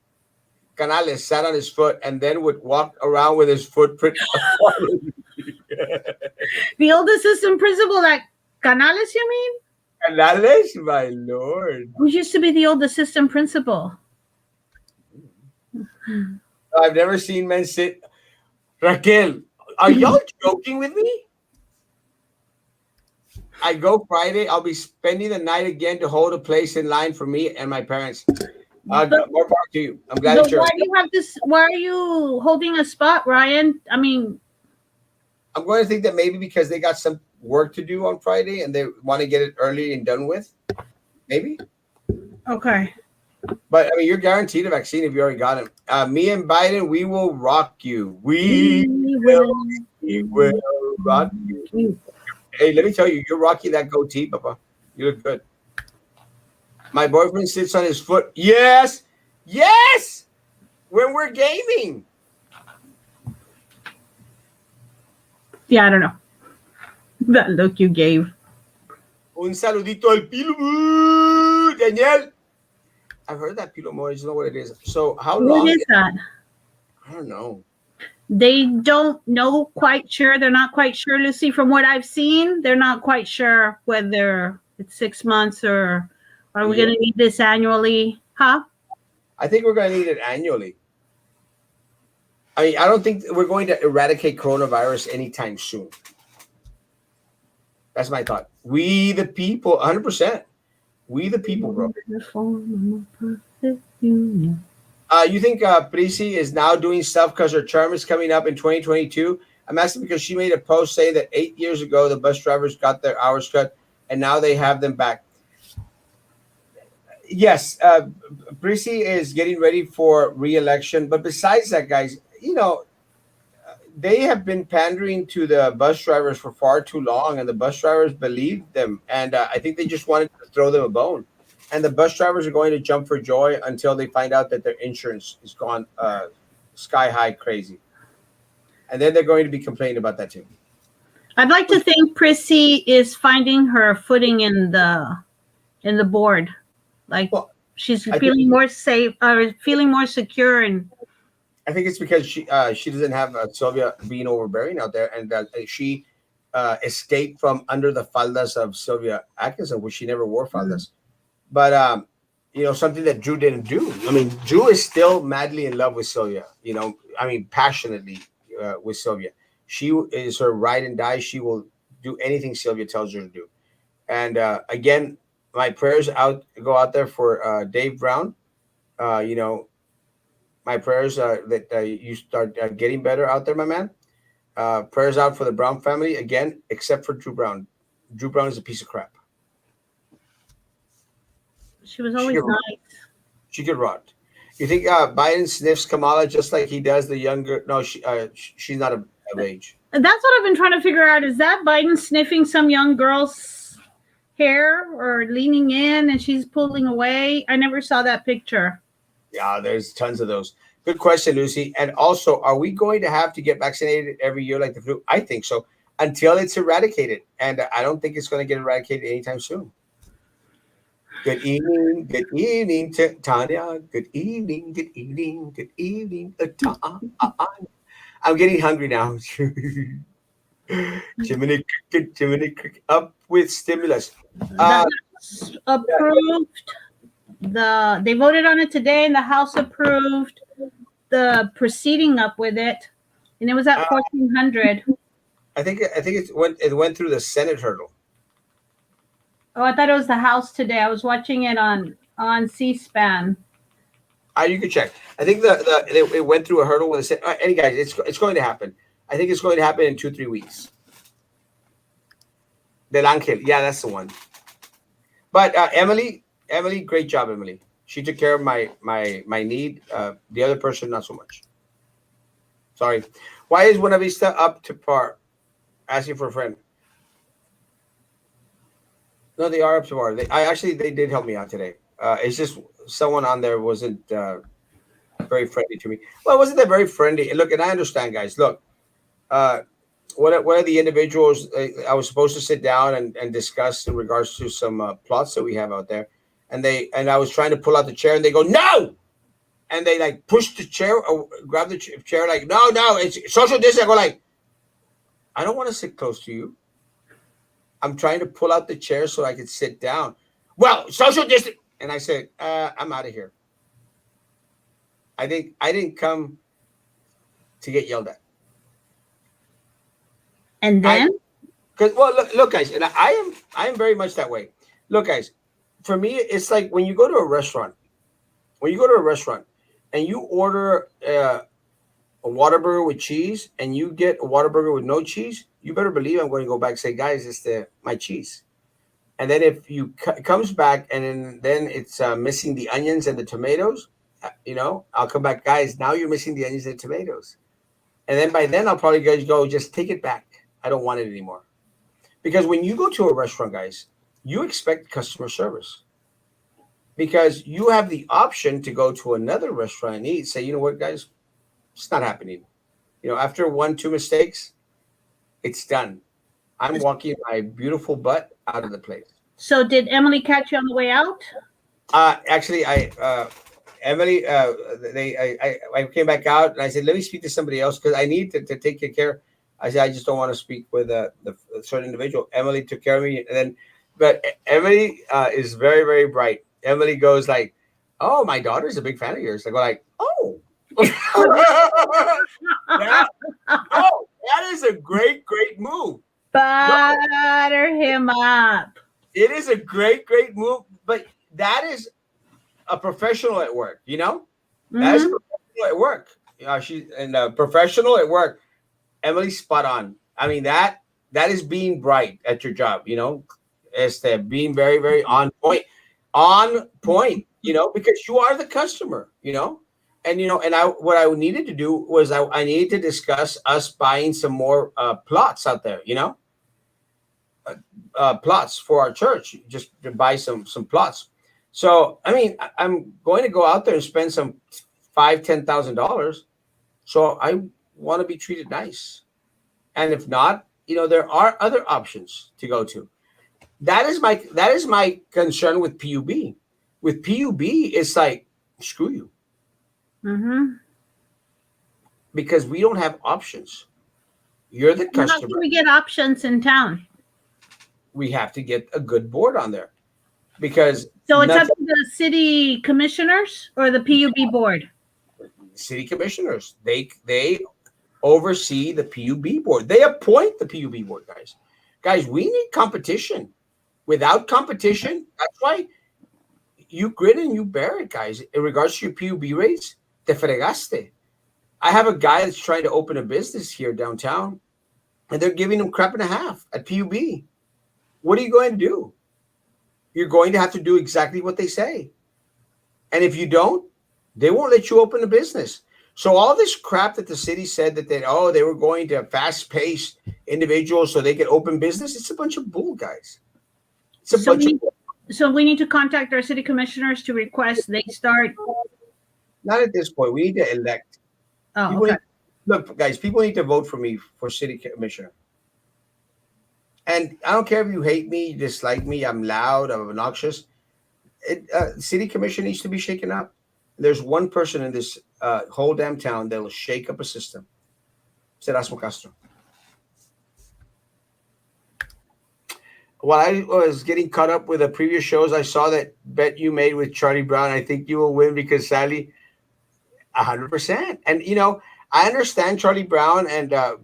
Canales sat on his foot and then would walk around with his footprint upon it. The old assistant principal at Canales, you mean? Canales, my lord. Who used to be the old assistant principal? I've never seen men sit. Raquel, are y'all joking with me? I go Friday. I'll be spending the night again to hold a place in line for me and my parents. More power to you. I'm glad that you're. Why do you have this? Why are you holding a spot, Ryan? I mean, I'm going to think that maybe because they got some work to do on Friday and they want to get it early and done with. Maybe. okay. But I mean, you're guaranteed a vaccine if you already got it. Me and Biden, we will rock you. We will rock you. Hey, let me tell you, you're rocking that goatee, Papa. You look good. My boyfriend sits on his foot. Yes. Yes. When we're gaming. Yeah, I don't know. That look you gave. Un saludito al Pilo. Daniel. I've heard that Pilo more. I just know what it is. So how long? What is that? I don't know. They don't know quite sure. They're not quite sure, Lucy. From what I've seen, they're not quite sure whether it's 6 months or are we going to need this annually? Huh? I think we're going to need it annually. I mean, I don't think we're going to eradicate coronavirus anytime soon. That's my thought. We the people, 100%. We the people, bro. You think Prisi is now doing stuff because her term is coming up in 2022? I'm asking because she made a post saying that 8 years ago the bus drivers got their hours cut and now they have them back. Yes, Prisi is getting ready for re-election. But besides that, guys, they have been pandering to the bus drivers for far too long, and the bus drivers believed them. And I think they just wanted to throw them a bone. And the bus drivers are going to jump for joy until they find out that their insurance is gone sky high crazy. And then they're going to be complaining about that too. I'd like to think Prissy is finding her footing in the board. Like she's feeling more safe or feeling more secure. And I think it's because she doesn't have Sylvia being overbearing out there, and she escaped from under the faldas of Sylvia Atkinson, which she never wore faldas. But something that Drew didn't do. I mean, Drew is still madly in love with Sylvia. Passionately with Sylvia. She is her ride and die. She will do anything Sylvia tells her to do. And again, my prayers go out there for Dave Brown. My prayers that you start getting better out there, my man. Prayers out for the Brown family again, except for Drew Brown. Drew Brown is a piece of crap. She was always nice. She could rot. You think Biden sniffs Kamala just like he does the younger? No, she's not of age. That's what I've been trying to figure out. Is that Biden sniffing some young girl's hair or leaning in and she's pulling away? I never saw that picture. Yeah, there's tons of those. Good question, Lucy. And also, are we going to have to get vaccinated every year like the flu? I think so, until it's eradicated. And I don't think it's going to get eradicated anytime soon. Good evening, Tanya. Good evening, Tanya. I'm getting hungry now. Jiminy Cricket, up with stimulus. Approved. They voted on it today, and the House approved the proceeding up with it, and it was at 1,400. I think it went through the Senate hurdle. Oh, I thought it was the House today. I was watching it on C-SPAN. You can check. I think it went through a hurdle with the Senate. Any guys, it's going to happen. I think it's going to happen in 2-3 weeks. Del Angel, yeah, that's the one. But Emily, great job, Emily. She took care of my need. The other person, not so much. Sorry. Why is Buena Vista up to par? Asking for a friend. No, they are up to par. They did help me out today. It's just someone on there wasn't very friendly to me. Well, it wasn't that very friendly. Look, and I understand, guys. Look, one of the individuals I was supposed to sit down and discuss in regards to some plots that we have out there, and I was trying to pull out the chair, and they go no, and they like push the chair, or grab the chair, like no, it's social distance. I go like, I don't want to sit close to you. I'm trying to pull out the chair so I can sit down. Well, social distance, and I said, I'm out of here. I didn't come to get yelled at. And then, Because well, look, guys, and I am very much that way. Look, guys, for me, it's like when you go to a restaurant. When you go to a restaurant and you order a Whataburger with cheese, and you get a Whataburger with no cheese, you better believe I'm going to go back and say, guys, it's my cheese. And then if you it comes back and then it's missing the onions and the tomatoes, I'll come back, guys. Now you're missing the onions and tomatoes. And then by then I'll probably go, just take it back. I don't want it anymore. Because when you go to a restaurant, guys, you expect customer service. Because you have the option to go to another restaurant and eat. Say, you know what, guys, it's not happening. After 1, 2 mistakes, it's done. I'm walking my beautiful butt out of the place. so did Emily catch you on the way out? Actually, Emily, I came back out and I said, let me speak to somebody else because I need to take care. I said, I just don't want to speak with the certain individual. Emily took care of me. But Emily is very, very bright. Emily goes like, oh, my daughter's a big fan of yours. I go like, oh. That is a great, great move. Butter him up. It is a great, great move. But that is a professional at work, That is a professional at work. She's professional at work. Emily's spot on. I mean, that is being bright at your job, It's being very, very on point. On point, because you are the customer, And what I needed to do was I needed to discuss us buying some more plots out there, plots for our church, just to buy some plots. So I mean, I'm going to go out there and spend some $5,000-$10,000. So I want to be treated nice, and if not, there are other options to go to. That is my concern with PUB. With PUB, it's like screw you. Mm-hmm. Because we don't have options. You're the customer. How can we get options in town? We have to get a good board on there. Because so it's up to the city commissioners or the PUB board? City commissioners. They oversee the PUB board. They appoint the PUB board, guys. Guys, we need competition. Without competition, that's why you grin and you bear it, guys. In regards to your PUB rates, te fregaste. I have a guy that's trying to open a business here downtown, and they're giving him crap and a half at PUB. What are you going to do? You're going to have to do exactly what they say. And if you don't, they won't let you open a business. So all this crap that the city said that they were going to fast-paced individuals so they could open business, it's a bunch of bull, guys. It's a bunch of bull. So we need to contact our city commissioners to request they start. Not at this point. We need to elect. Oh, okay. Look, guys, people need to vote for me for city commissioner. And I don't care if you hate me, you dislike me, I'm loud, I'm obnoxious. City commission needs to be shaken up. There's one person in this whole damn town that will shake up a system. It's Erasmo Castro. While I was getting caught up with the previous shows, I saw that bet you made with Charlie Brown. I think you will win because Sally, 100%. And, I understand Charlie Brown,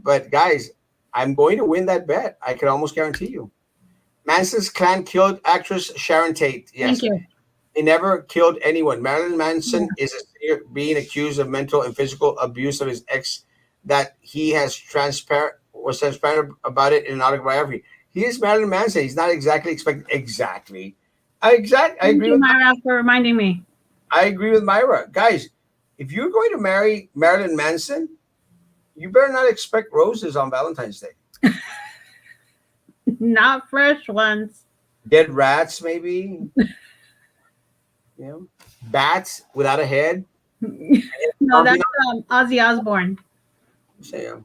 but guys, I'm going to win that bet. I can almost guarantee you. Manson's clan killed actress Sharon Tate. Yes. Thank you. He never killed anyone. Marilyn Manson is being accused of mental and physical abuse of his ex that he was transparent about it in an autobiography. He is Marilyn Manson. He's not exactly expected. Exactly. I agree with Myra for reminding me. I agree with Myra. Guys, if you're going to marry Marilyn Manson, you better not expect roses on Valentine's Day. Not fresh ones. Dead rats, maybe. Bats without a head. No, that's Ozzy Osbourne. So,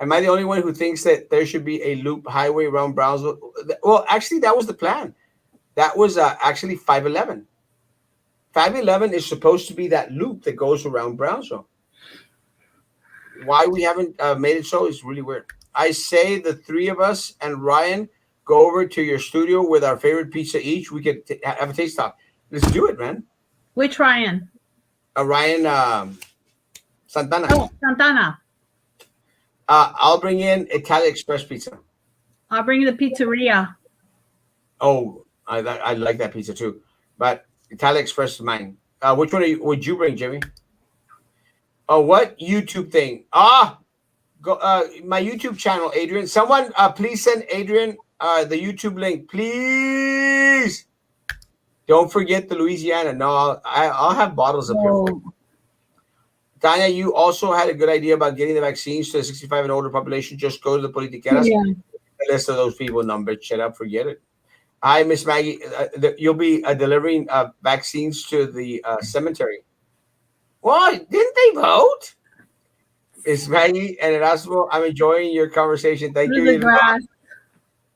Am I the only one who thinks that there should be a loop highway around Brownsville? Well, actually, that was the plan. That was actually 511. 511 is supposed to be that loop that goes around Brownsville. Why we haven't made it so is really weird. I say the three of us and Ryan go over to your studio with our favorite pizza each. We could have a taste talk. Let's do it, man. Which Ryan? Ryan Santana. Oh, Santana. I'll bring in Italian Express pizza. I'll bring you the pizzeria. Oh, I like that pizza too. But Italian Express is mine. Which one would you bring, Jimmy? Oh, what YouTube thing? Go my YouTube channel, Adrian. Someone please send Adrian the YouTube link, please. Don't forget the Louisiana. No, I'll have bottles up here for you. Tanya, you also had a good idea about getting the vaccines to the 65 and older population. Just go to the politiqueras. Yeah. The list of those people numbered. Shut up, forget it. Hi, Miss Maggie. You'll be delivering vaccines to the cemetery. Why didn't they vote? Miss Maggie and Erasmo, I'm enjoying your conversation. Thank you.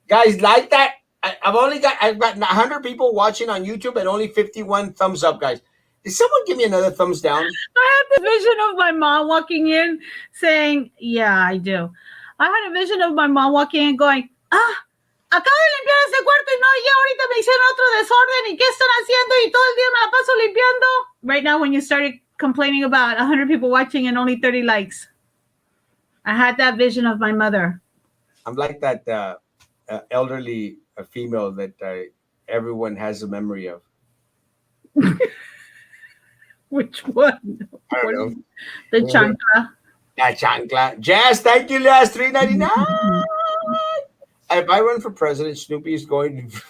Guys, like that. I've got 100 people watching on YouTube and only 51 thumbs up, guys. Did someone give me another thumbs down? I had the vision of my mom walking in saying, yeah, I do. I had a vision of my mom walking in going, acabo de limpiar ese cuarto y no, ya ahorita me hicieron otro desorden y qué están haciendo y todo el día me la paso limpiando. Right now, when you started complaining about 100 people watching and only 30 likes, I had that vision of my mother. I'm like that elderly female that everyone has a memory of. Which one? I don't know. The chancla. Chancla. Jazz, thank you, last $3.99. If I run for president, Snoopy is going to.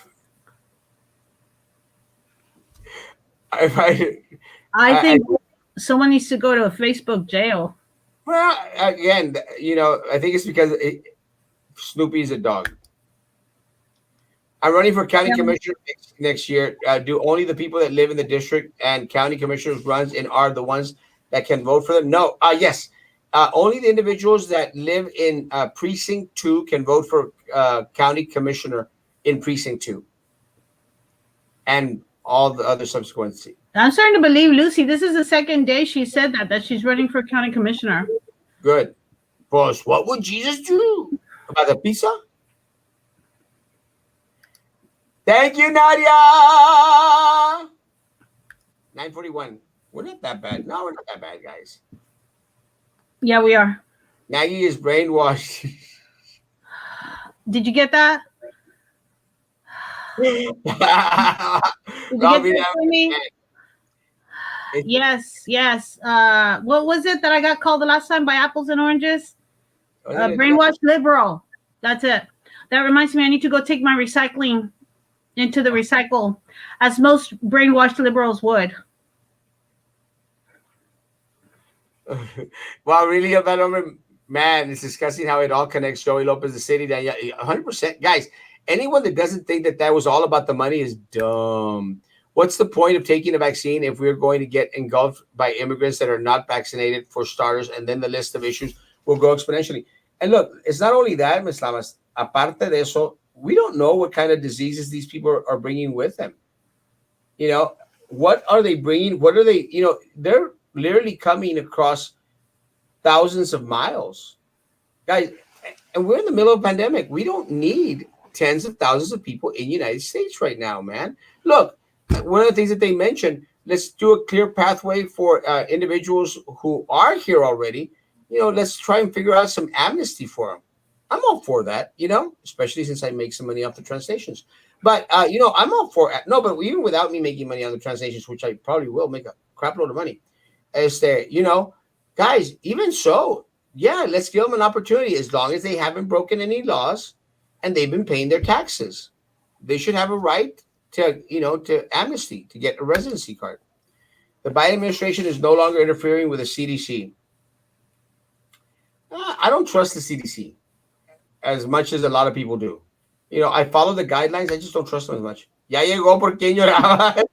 I think someone needs to go to a Facebook jail. Well, again, I think it's because Snoopy is a dog. I'm running for county commissioner next year. Do only the people that live in the district and county commissioners runs and are the ones that can vote for them? No. Yes. Only the individuals that live in precinct 2 can vote for county commissioner in precinct 2. And all the other subsequent. I'm starting to believe Lucy. This is the second day she said that she's running for county commissioner. Good. Boss, what would Jesus do about the pizza? Thank you, Nadia. 9:41. We're not that bad. No, we're not that bad, guys. Yeah, we are. Maggie is brainwashed. Did you get that? Did you get that for me? Yes. What was it that I got called the last time by apples and oranges? Brainwashed liberal. That's it. That reminds me, I need to go take my recycling into the recycle, as most brainwashed liberals would. Wow, really about over, man, it's disgusting how it all connects. Joey Lopez, the city, 100%. Guys, anyone that doesn't think that was all about the money is dumb. What's the point of taking a vaccine if we're going to get engulfed by immigrants that are not vaccinated, for starters, and then the list of issues will grow exponentially? And look, it's not only that, Ms. Lamas. Aparte de eso, we don't know what kind of diseases these people are bringing with them. What are they bringing? What are they, they're literally coming across thousands of miles. Guys, and we're in the middle of a pandemic. We don't need tens of thousands of people in the United States right now, man. Look, one of the things that they mentioned, let's do a clear pathway for individuals who are here already. Let's try and figure out some amnesty for them. I'm all for that, especially since I make some money off the translations. But, I'm all for it. No, but even without me making money on the translations, which I probably will make a crap load of money, guys, even so, yeah, let's give them an opportunity as long as they haven't broken any laws and they've been paying their taxes. They should have a right to amnesty, to get a residency card. The Biden administration is no longer interfering with the CDC. I don't trust the CDC as much as a lot of people do. I follow the guidelines. I just don't trust them as much. Ya llegó por quien lloraba.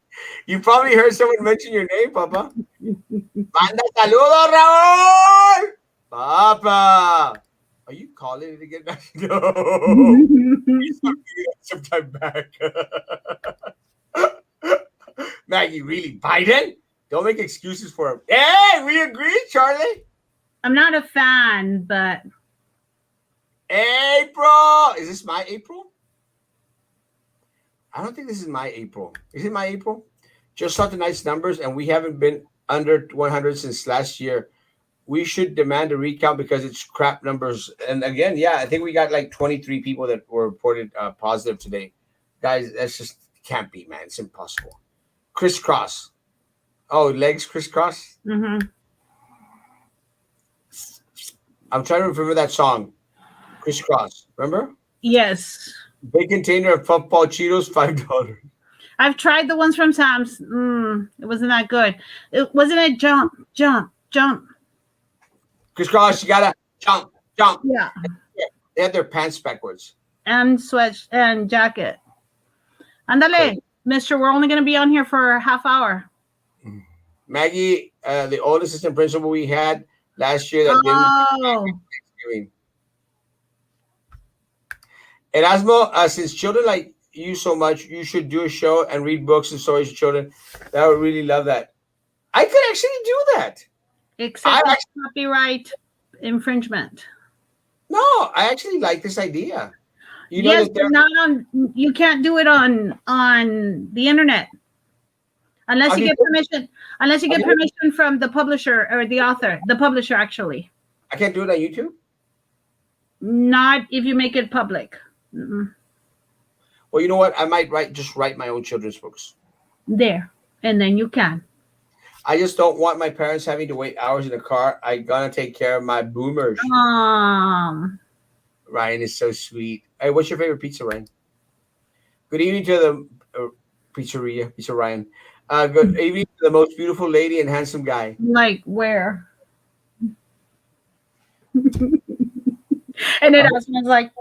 You probably heard someone mention your name, Papa. Manda saludos, Raúl. Papa. Are you calling it again? No. Sometime back. Maggie, really? Biden? Don't make excuses for him. Hey, we agree, Charlie. I'm not a fan, but April. Is this my April? I don't think this is my April. Is it my April? Just saw tonight's numbers, and we haven't been under 100 since last year. We should demand a recount because it's crap numbers. And again, yeah, I think we got like 23 people that were reported positive today. Guys, that's just can't be, man. It's impossible. Crisscross. Oh, legs crisscross. mhm. I'm trying to remember that song. Crisscross. Remember? Yes. Big container of puffball Cheetos, $5. I've tried the ones from Sam's. It wasn't that good. It wasn't a jump, jump, jump. Crisscross, you gotta jump, jump. Yeah. They had their pants backwards. And sweat and jacket. Andale, mister, we're only gonna be on here for a half hour. Maggie, the old assistant principal we had last year that Oh, didn't Thanksgiving. Erasmo, since children like you so much, you should do a show and read books and stories to children. I would really love that. I could actually do that. except for copyright infringement. No, I actually like this idea. You know Yes, that but not on. You can't do it on the internet unless you get permission. Unless you get permission from the publisher or the author, the publisher actually. I can't do it on YouTube. Not if you make it public. Mm-mm. Well, you know what? I might write my own children's books. There, and then you can. I just don't want my parents having to wait hours in the car. I gotta take care of my boomers. Ryan is so sweet. Hey, what's your favorite pizza, Ryan? Good evening to the pizzeria, Pizza Ryan. Good evening to the most beautiful lady and handsome guy. Like where? And it also was like,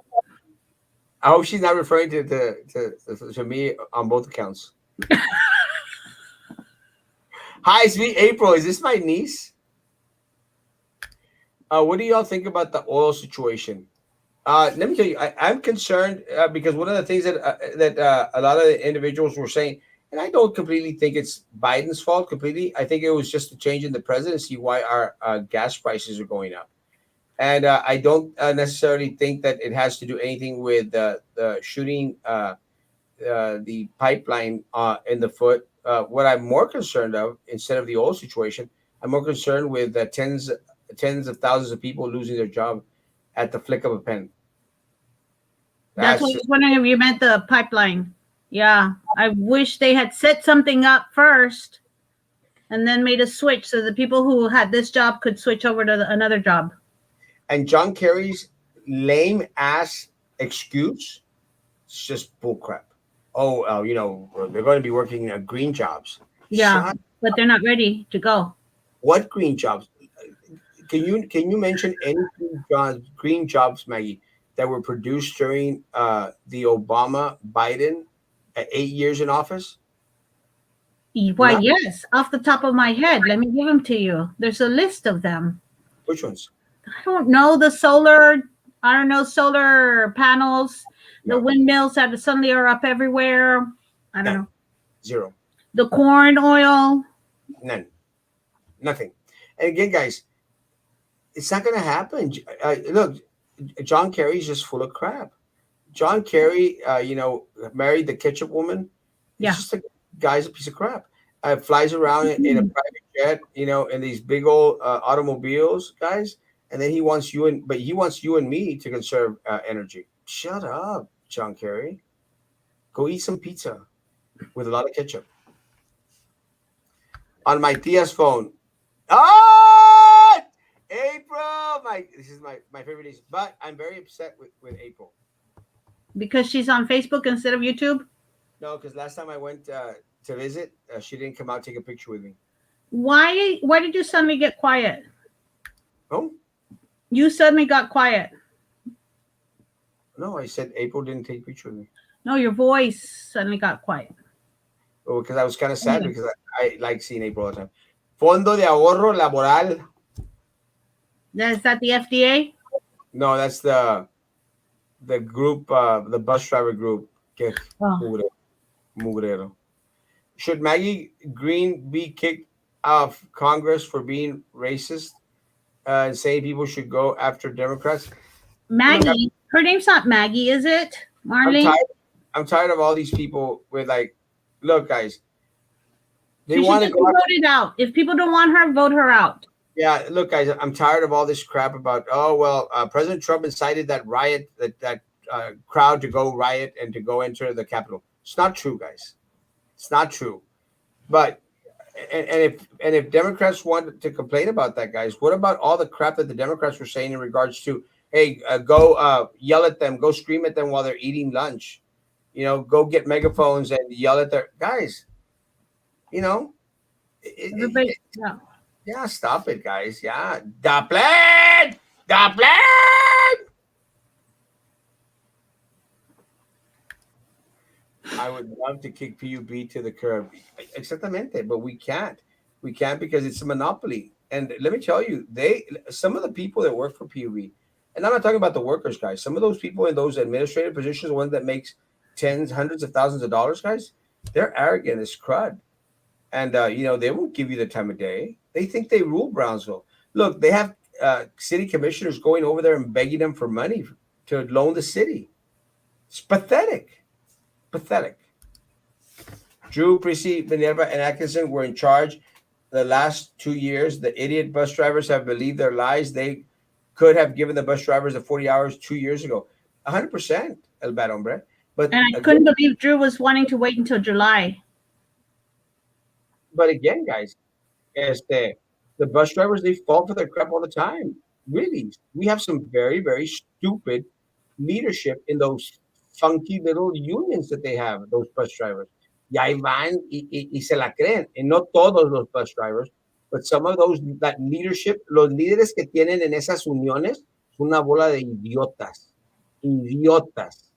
I hope she's not referring to me on both accounts. Hi, sweet April. Is this my niece? What do y'all think about the oil situation? Let me tell you, I'm concerned because one of the things that a lot of the individuals were saying, and I don't completely think it's Biden's fault completely. I think it was just a change in the presidency why our gas prices are going up. And I don't necessarily think that it has to do anything with the shooting the pipeline in the foot. What I'm more concerned of, instead of the oil situation, I'm more concerned with the tens of thousands of people losing their job at the flick of a pen. that's what I was wondering if you meant the pipeline. Yeah, I wish they had set something up first and then made a switch so the people who had this job could switch over to another job. And John Kerry's lame ass excuse, it's just bullcrap. Oh, they're going to be working green jobs. Yeah, but they're not ready to go. What green jobs? Can you mention any green jobs, Maggie, that were produced during the Obama Biden 8 years in office? Why, yes, off the top of my head. Let me give them to you. There's a list of them. Which ones? I don't know. Solar panels, the windmills that suddenly are up everywhere. I don't know. Zero. The corn oil. None. Nothing. And again, guys, it's not going to happen. Look, John Kerry's just full of crap. John Kerry, married the ketchup woman. It's just a guy's a piece of crap. Flies around in a private jet, in these big old automobiles, guys. And then he wants you and me to conserve energy. Shut up, John Kerry. Go eat some pizza with a lot of ketchup. On my tia's phone. Oh, April! This is my favorite niece. But I'm very upset with April. Because she's on Facebook instead of YouTube? No, because last time I went to visit, she didn't come out take a picture with me. Why did you suddenly get quiet? Oh? You suddenly got quiet. No, I said April didn't take a picture with me. No, your voice suddenly got quiet. Oh, because I was kind of sad because I like seeing April all the time. Fondo de Ahorro Laboral. Is that the FDA? No, that's the group, the bus driver group. Que Oh, mugrero. Should Maggie Green be kicked out of Congress for being racist and saying people should go after Democrats? Look, Maggie. Her name's not Maggie, is it? I'm Marlene. tired. I'm tired of all these people with like, look, guys, they She should want to just be go after. voted out. If people don't want her, vote her out. Yeah, look, guys, I'm tired of all this crap about. Oh well, President Trump incited that riot, that crowd to go riot and to go enter the Capitol. It's not true, guys. It's not true. But and if Democrats want to complain about that, guys, what about all the crap that the Democrats were saying in regards to, hey, go yell at them, go scream at them while they're eating lunch, go get megaphones and yell at their guys, you know, Everybody, yeah. yeah, stop it, guys, yeah, the plan. I would love to kick PUB to the curb. Exactamente, but we can't. We can't because it's a monopoly. And let me tell you, some of the people that work for PUB, and I'm not talking about the workers, guys. Some of those people in those administrative positions, the ones that makes tens, hundreds of thousands of dollars, guys, they're arrogant as crud. And they won't give you the time of day. They think they rule Brownsville. Look, they have city commissioners going over there and begging them for money to loan the city. It's pathetic. Pathetic. Drew, Prissy, Minerva, and Atkinson were in charge the last 2 years. The idiot bus drivers have believed their lies. They could have given the bus drivers the 40 hours 2 years ago. 100%, El Bad Hombre. But And I couldn't believe Drew was wanting to wait until July. but again, guys, the bus drivers, they fall for their crap all the time. Really. We have some very, very stupid leadership in those funky little unions that they have, those bus drivers. Y ahí van y se la creen. And no todos los bus drivers, but some of those, that leadership, los líderes que tienen en esas uniones, es una bola de idiotas. Idiotas.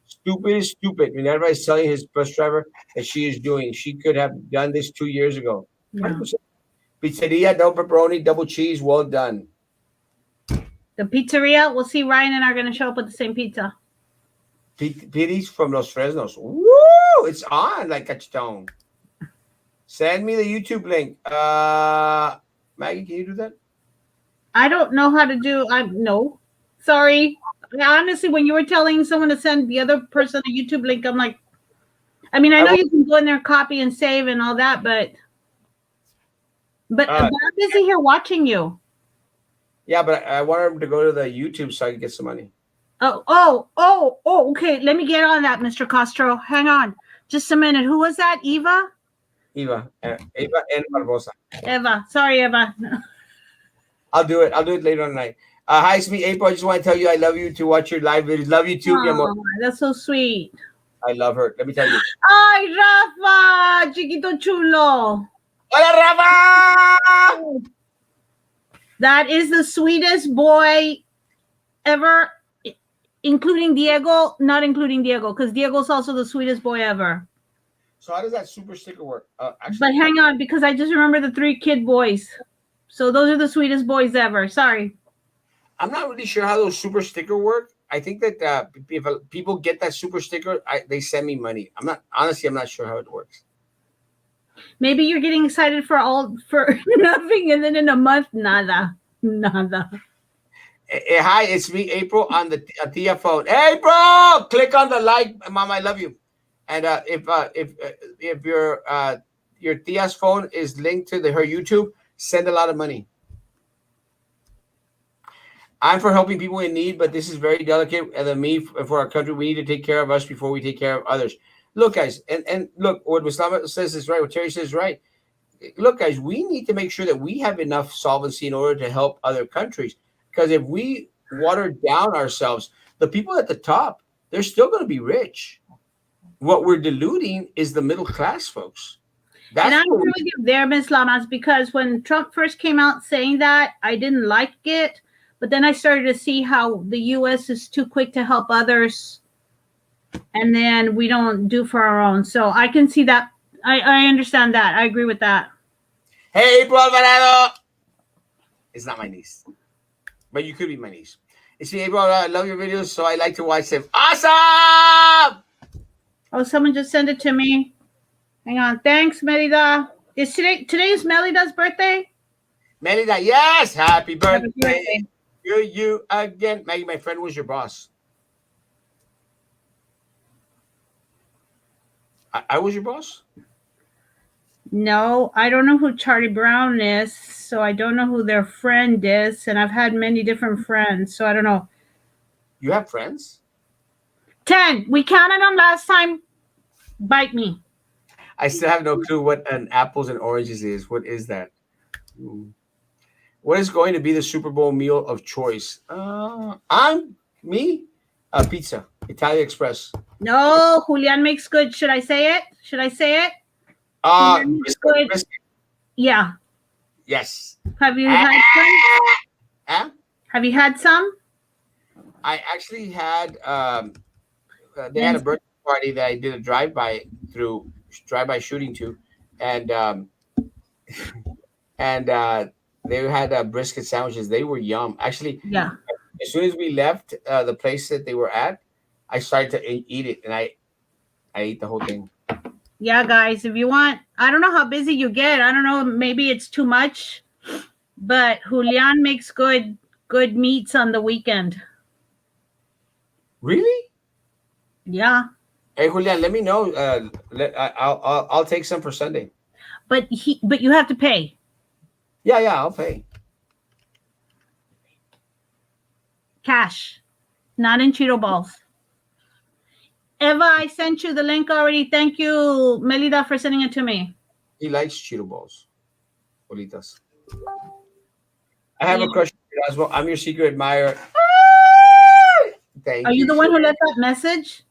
Stupid is stupid. Minerva is telling his bus driver that she is doing. She could have done this 2 years ago. Yeah. 100%. Pizzeria, double pepperoni, double cheese, well done. The pizzeria, we'll see Ryan and I are going to show up with the same pizza. Piris from Los Fresnos. Woo! It's on like a stone. Send me the YouTube link. Maggie, can you do that? I don't know how to do. No, sorry. Honestly, when you were telling someone to send the other person a YouTube link, I'm like, I mean, I know you can go in there, copy and save and all that, but I'm busy here watching you. Yeah, but I want him to go to the YouTube so I can get some money. Oh, okay. Let me get on that, Mr. Castro. Hang on. Just a minute. Who was that? Eva and Barbosa. Eva. Sorry, Eva. I'll do it. I'll do it later on tonight. Hi, it's me, April. I just want to tell you I love you to watch your live videos. Love you too, mi amor. That's so sweet. I love her. Let me tell you. Ay, Rafa! Chiquito chulo. Hola, Rafa! That is the sweetest boy ever, including Diego, not including Diego, because Diego's also the sweetest boy ever. So how does that super sticker work? But hang on, because I just remember the 3 kid boys. So those are the sweetest boys ever. Sorry. I'm not really sure how those super sticker work. I think that if people get that super sticker, they send me money. I'm not sure how it works. Maybe you're getting excited for nothing, and then in a month, nada. Hi, it's me, April, on the Tia phone. April, click on the like, Mama, I love you. And if your Tia's phone is linked to her YouTube, send a lot of money. I'm for helping people in need, but this is very delicate. And for our country, we need to take care of us before we take care of others. Look, guys, and look, what Mustafa says is right. What Terry says is right. Look, guys, we need to make sure that we have enough solvency in order to help other countries. Because if we water down ourselves, the people at the top, they're still going to be rich. What we're diluting is the middle class, folks. And I agree with you there, Ms. Lamas, because when Trump first came out saying that, I didn't like it. But then I started to see how the U.S. is too quick to help others. And then we don't do for our own. So I can see that. I understand that. I agree with that. Hey, April Alvarado. It's not my niece, but you could be my niece. It's me, April. I love your videos, so I like to watch them. Awesome! Oh, someone just sent it to me. Hang on. Thanks, Merida. Is today's Melida's birthday? Melida, yes! Happy Happy birthday birthday. to you again. Maggie, my friend was your boss. I was your boss? No, I don't know who Charlie Brown is, so I don't know who their friend is, and I've had many different friends, so I don't know. You have friends? 10. We counted them last time. Bite me. I still have no clue what an apples and oranges is. What is that? What is going to be the Super Bowl meal of choice? I'm me. Pizza, Italia Express. No, Julian makes good. Should I say it? Julian makes good. Brisket. Yeah. Yes. Have you had some? Huh? Have you had some? I actually had. They had a birthday party that I did a drive-by shooting to, and and they had brisket sandwiches. They were yum. Actually, Yeah. as soon as we left the place that they were at, I started to eat it, and I ate the whole thing. Yeah, guys, if you want, I don't know how busy you get. I don't know, maybe it's too much, but Julian makes good meats on the weekend. Really? Yeah. Hey, Julian, let me know. I'll take some for Sunday. But you have to pay. Yeah, I'll pay. Cash, not in Cheeto balls. Eva, I sent you the link already. Thank you, Melida, for sending it to me. He likes Cheeto balls. Bolitas. I have a crush on you as well. I'm your secret admirer. Thank Are you you. the one who left that message?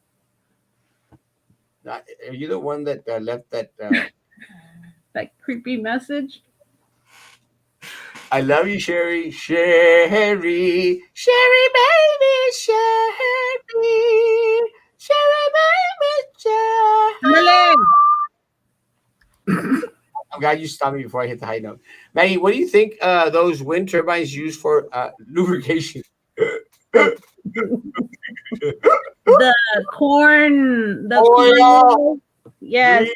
Are you the one that left that? That creepy message? I love you, Sherry. Sherry, baby, Sherry, baby, Sherry. I'm glad you stopped me before I hit the high note. Maggie, what do you think those wind turbines use for lubrication? The corn. Oil. Yes.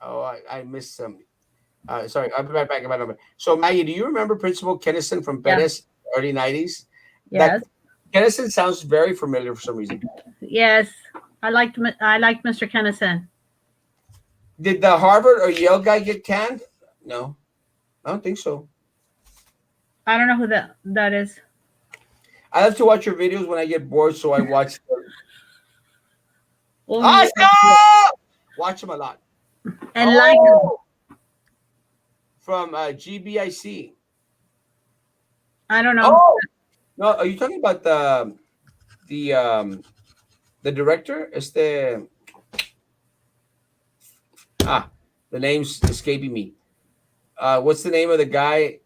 Oh, I missed some. Sorry, I'll be right back. So, Maggie, do you remember Principal Kennison from Bettis, early 90s? Yes. Kennison sounds very familiar for some reason. Yes. I liked Mr. Kennison. Did the Harvard or Yale guy get canned? No, I don't think so. I don't know who that is. I love to watch your videos when I get bored, so I watch them. Watch them a lot. And like them. From GBIC. I don't know. Oh no, are you talking about the director? It's the name's escaping me. What's the name of the guy?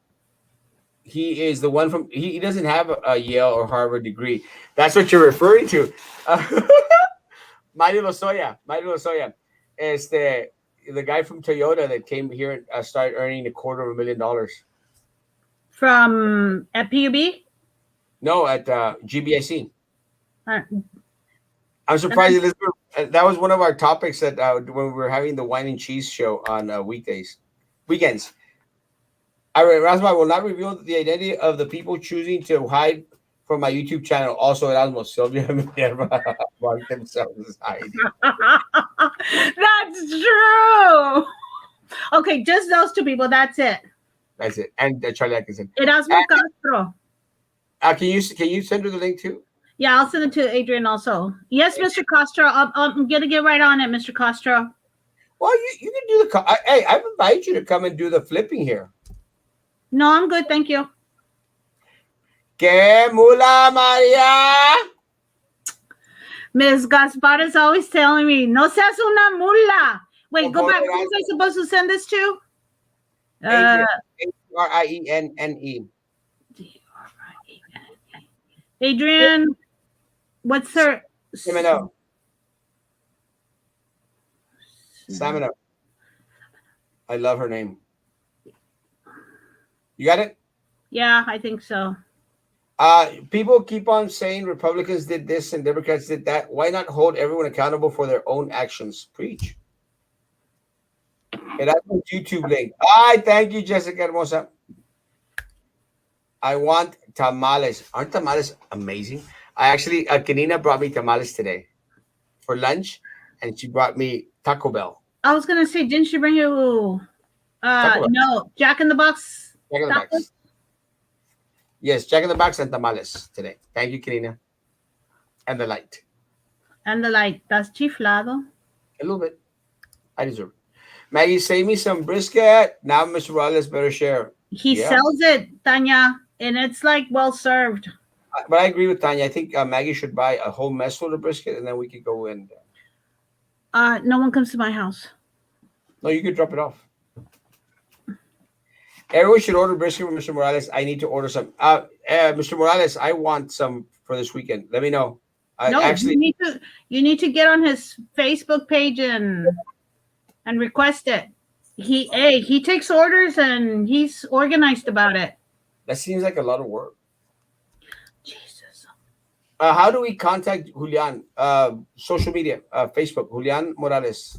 He is the one from. He doesn't have a Yale or Harvard degree. That's what you're referring to. Mario Lozoya. Is the guy from Toyota that came here and started earning $250,000. From at PUB? No, at GBIC. I'm surprised Elizabeth. That was one of our topics that when we were having the wine and cheese show on weekends. Erasmo, I will not reveal the identity of the people choosing to hide from my YouTube channel. Also, Erasmo, Sylvia and Minerva mark themselves as hiding. That's true. Okay, just those two people. That's it. That's it. And Charlie Atkinson. Erasmo Castro. Can you send her the link too? Yeah, I'll send it to Adrian also. Yes, Mr. Castro. I'm gonna get right on it, Mr. Castro. Well, you can do the. Hey, I've invited you to come and do the flipping here. No, I'm good. Thank you. Que mula Maria. Ms. Gaspar is always telling me, no seas una mula. Wait, go back. Who was I supposed to send this to? Rienne. Adrian, what's her? Samino. I love her name. You got it? Yeah, I think so. People keep on saying Republicans did this and Democrats did that. Why not hold everyone accountable for their own actions? Preach. And that's my YouTube link. I thank you, Jessica Hermosa. I want tamales. Aren't tamales amazing? I actually, Kanina brought me tamales today for lunch, and she brought me Taco Bell. I was gonna say, didn't she bring you? Taco Bell. No, Jack in the Box Jack in the tacos. Box. Yes, Jack in the Box and tamales today. Thank you, Kanina. And the light. And the like, that's chiflado. A little bit. I deserve it. Maggie, save me some brisket. Now, Mr. Morales better share. He Yeah. sells it, Tanya, and it's like well served. But I agree with Tanya. I think Maggie should buy a whole mess full of brisket, and then we could go in. No one comes to my house. No, you could drop it off. Everyone should order brisket from Mr. Morales. I need to order some. Mr. Morales, I want some for this weekend. Let me know. No, Actually, you need to get on his Facebook page and request it. He takes orders and he's organized about it. that seems like a lot of work. Jesus. How do we contact Julian? Social media, Facebook, Julian Morales.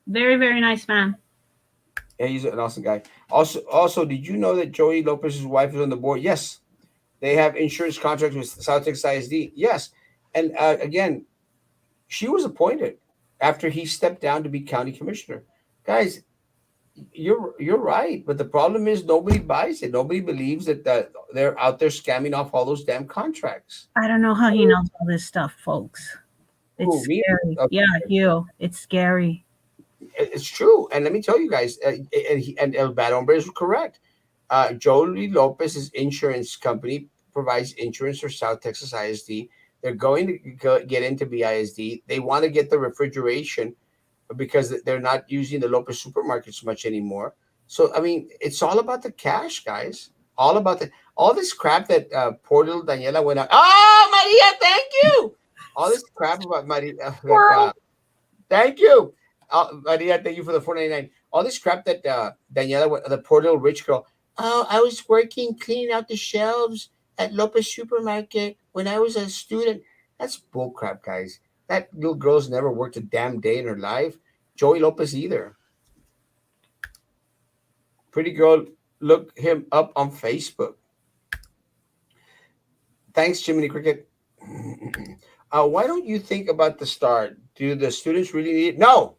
Very, very nice man. Yeah, he's an awesome guy. Also, did you know that Joey Lopez's wife is on the board? Yes. They have insurance contracts with South Texas ISD. Yes. And again, she was appointed after he stepped down to be county commissioner. Guys, you're right, but the problem is nobody buys it. Nobody believes that they're out there scamming off all those damn contracts. I don't know how he knows all this stuff, folks. It's Who, me? scary. Okay. Yeah, you. It's scary. It's true, and let me tell you guys, and El Bad Hombre is correct. Jolie Lopez's insurance company provides insurance for South Texas ISD. They're going to get into BISD. They want to get the refrigeration because they're not using the Lopez supermarkets much anymore. So I mean, it's all about the cash, guys. All about all this crap that poor little Daniela went out. Oh, Maria, thank you. All this crap about Maria. Thank you, Maria. Thank you for the 4.99. All this crap that Daniela, the poor little rich girl. Oh, I was working cleaning out the shelves at Lopez Supermarket when I was a student. That's bullcrap, guys. That little girl's never worked a damn day in her life. Joey Lopez either. Pretty girl, look him up on Facebook. Thanks, Jiminy Cricket. Why don't you think about the start? Do the students really need it? No.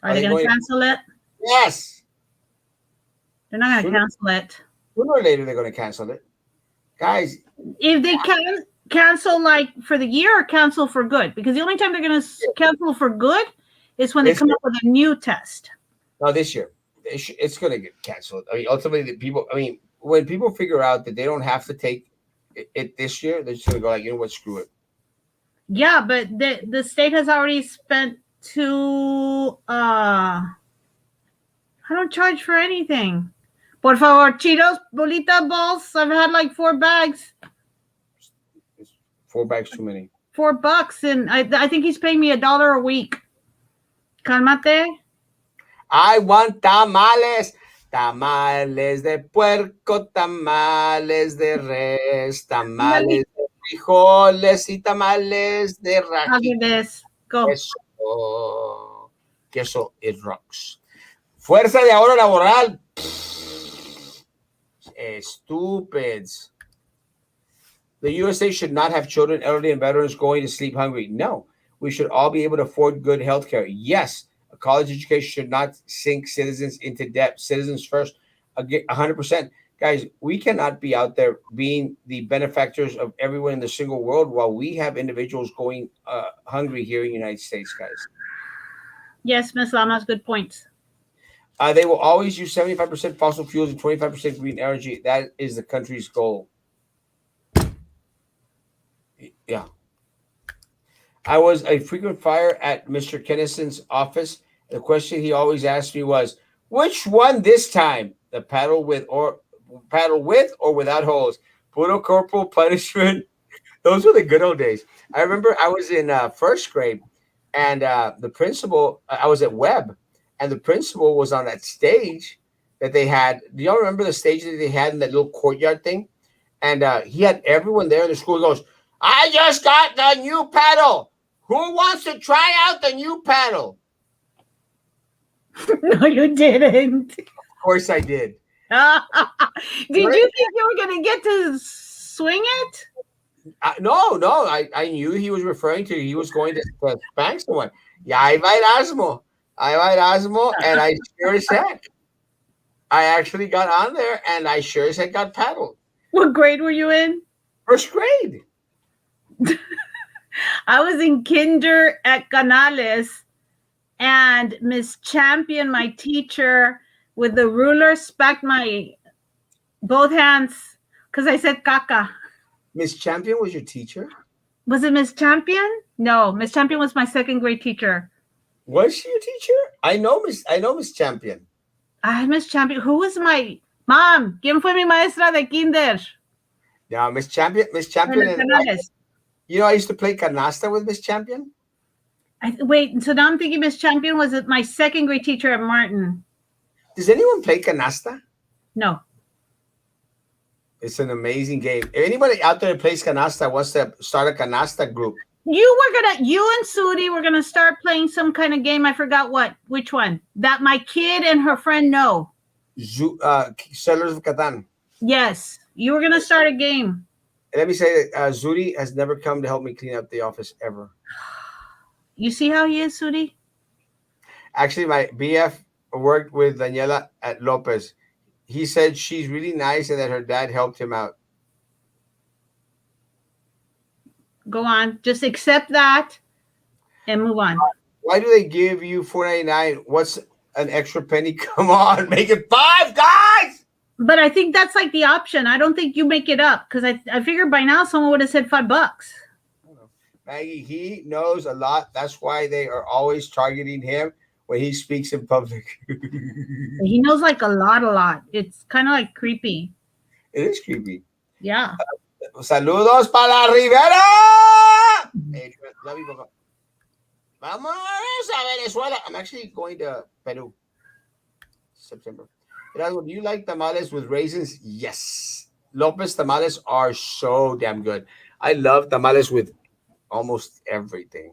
Are they going to cancel it? Yes. They're not going to cancel it. Sooner or later, they're going to cancel it. Guys. If they can cancel like for the year or cancel for good, because the only time they're going to cancel for good is when they come up with a new test. No, this year. It's going to get canceled. I mean, ultimately, when people figure out that they don't have to take it this year, they're just going to go like, you know what, screw it. Yeah, but the state has already spent I don't charge for anything. Por favor, Cheetos, bolita balls. I've had like 4 bags. 4 bags too many. $4, and I think he's paying me $1 a week. Calmate. I want tamales. Tamales de puerco, tamales de res, tamales de frijoles y tamales de raquín. Go. Queso it rocks. Fuerza de ahorro laboral. Stupids. The USA should not have children, elderly, and veterans going to sleep hungry. No, we should all be able to afford good health care. Yes, a college education should not sink citizens into debt. Citizens first, 100%. Guys, we cannot be out there being the benefactors of everyone in the single world while we have individuals going hungry here in the United States, guys. Yes, Ms. Lamas, good points. They will always use 75% fossil fuels and 25% green energy. That is the country's goal. Yeah. I was a frequent flyer at Mr. Kennison's office. The question he always asked me was, which one this time? The paddle with or without holes? Puro corporal punishment. Those were the good old days. I remember I was in first grade, and the principal, I was at Webb, and the principal was on that stage, that they had. Do y'all remember the stage that they had in that little courtyard thing? And he had everyone there in the school. He goes, I just got the new pedal. Who wants to try out the new pedal? No, you didn't. Of course I did. Did you think you were going to get to swing it? No. I knew he was referring to, he was going to spank someone. Yeah, I va Erasmo. And I sure as heck, I actually got on there and I sure as heck got paddled. What grade were you in? First grade. I was in kinder at Canales, and Miss Champion, my teacher, with the ruler, spanked my both hands because I said caca. Miss Champion was your teacher? Was it Miss Champion? No, Miss Champion was my second grade teacher. Was she a teacher? I know Miss Champion. Miss Champion. Who was my mom? ¿Quién fue mi maestra de kinder? Yeah, Miss Champion. You know, I used to play canasta with Miss Champion. Wait, so now I'm thinking Miss Champion was my second grade teacher at Martin. Does anyone play canasta? No. It's an amazing game. If anybody out there that plays canasta wants to start a canasta group, You and Sudi were gonna start playing some kind of game. I forgot which one. That my kid and her friend know. Settlers of Catan. Yes, you were gonna start a game. Let me say that Zuri has never come to help me clean up the office ever. You see how he is, Sudi? Actually, my BF worked with Daniela at Lopez. He said she's really nice and that her dad helped him out. Go on. Just accept that and move on. Why do they give you $4.99? What's an extra penny? Come on, make it $5, guys. But I think that's like the option. I don't think you make it up because I figured by now someone would have said $5. Maggie, he knows a lot. That's why they are always targeting him when he speaks in public. He knows like a lot. It's kind of like creepy. It is creepy. Yeah. Saludos para la Rivera. Love you, Papa. Vamos a Venezuela. I'm actually going to Peru. September. Erasmo, do you like tamales with raisins? Yes. Lopez tamales are so damn good. I love tamales with almost everything.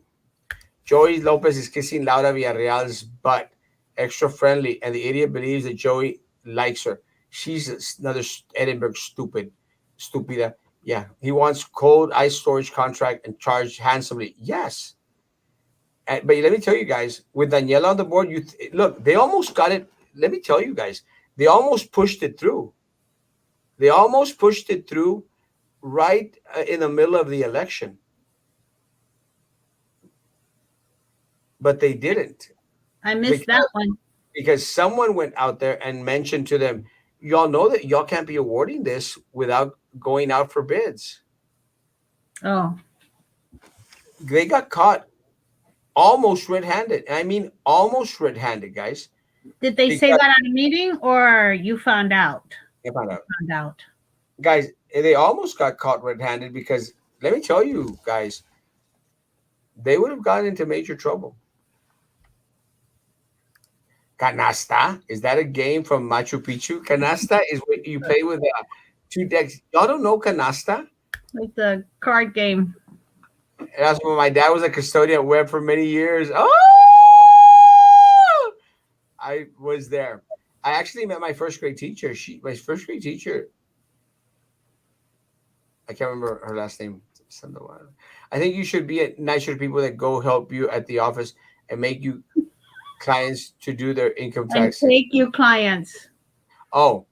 Joey Lopez is kissing Laura Villarreal's butt. Extra friendly. And the idiot believes that Joey likes her. She's another Edinburgh stupida. Yeah. He wants cold ice storage contract and charged handsomely. Yes. But let me tell you guys, with Daniela on the board, look, they almost got it. Let me tell you guys, they almost pushed it through. Right in the middle of the election. But they didn't. I missed that one. Because someone went out there and mentioned to them, y'all know that y'all can't be awarding this without going out for bids. Oh. They got caught almost red-handed. And I mean almost red-handed, guys. Did they say that at a meeting or you found out? They found out. Guys, they almost got caught red-handed because let me tell you, guys, they would have gotten into major trouble. Canasta? Is that a game from Machu Picchu? Canasta is what you play with two decks. Y'all don't know canasta? Like the card game. That's when my dad was a custodian at Webb for many years. Oh! I was there. I actually met my first grade teacher. My first grade teacher, I can't remember her last name. I think you should be nicer to people that go help you at the office and make you clients to do their income tax. And take you clients. Oh,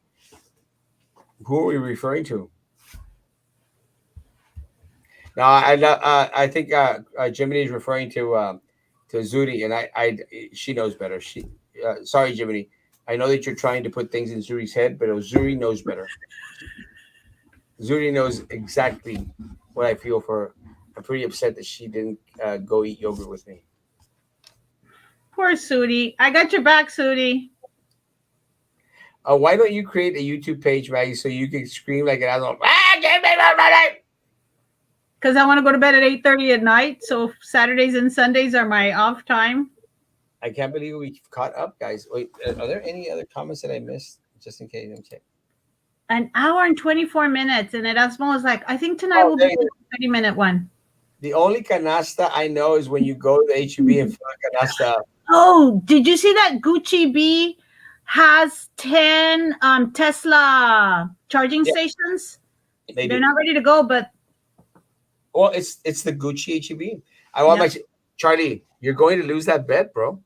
who are we referring to? No, I think Jiminy is referring to Zuri, and she knows better. Sorry, Jiminy. I know that you're trying to put things in Zuri's head, but Zuri knows better. Zuri knows exactly what I feel for her. I'm pretty upset that she didn't go eat yogurt with me. Poor Sudi. I got your back, Sudi. Why don't you create a YouTube page, Maggie, so you can scream like an asshole? Give me my money! Because I want to go to bed at 8:30 at night. So Saturdays and Sundays are my off time. I can't believe we caught up, guys. Wait, are there any other comments that I missed? just in case. Let me check. An hour and 24 minutes. And Erasmo was like, I think tonight Oh, will there be you a 30-minute one. The only canasta I know is when you go to the HEB and fill a canasta. Oh, did you see that Gucci B has 10 Tesla charging Yeah, stations? they They're do. not ready to go, but Well, it's the Gucci HEB. I want yeah. my Charlie. You're going to lose that bet, bro.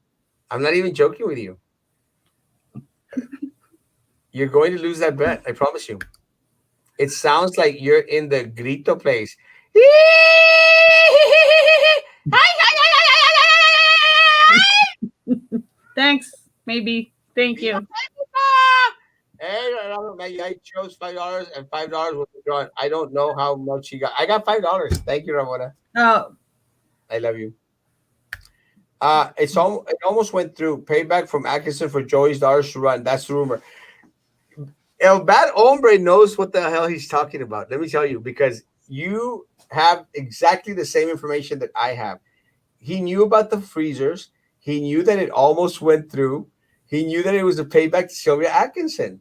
I'm not even joking with you. You're going to lose that bet. I promise you. It sounds like you're in the grito place. Thanks. Maybe. Thank you. Hey, I chose $5 and $5 was withdrawn. I don't know how much he got. I got $5. Thank you, Ramona. Oh, I love you. It almost went through. Payback from Atkinson for Joey's daughters to run. That's the rumor. El Bad Hombre knows what the hell he's talking about. Let me tell you, because you have exactly the same information that I have. He knew about the freezers. He knew that it almost went through. He knew that it was a payback to Sylvia Atkinson.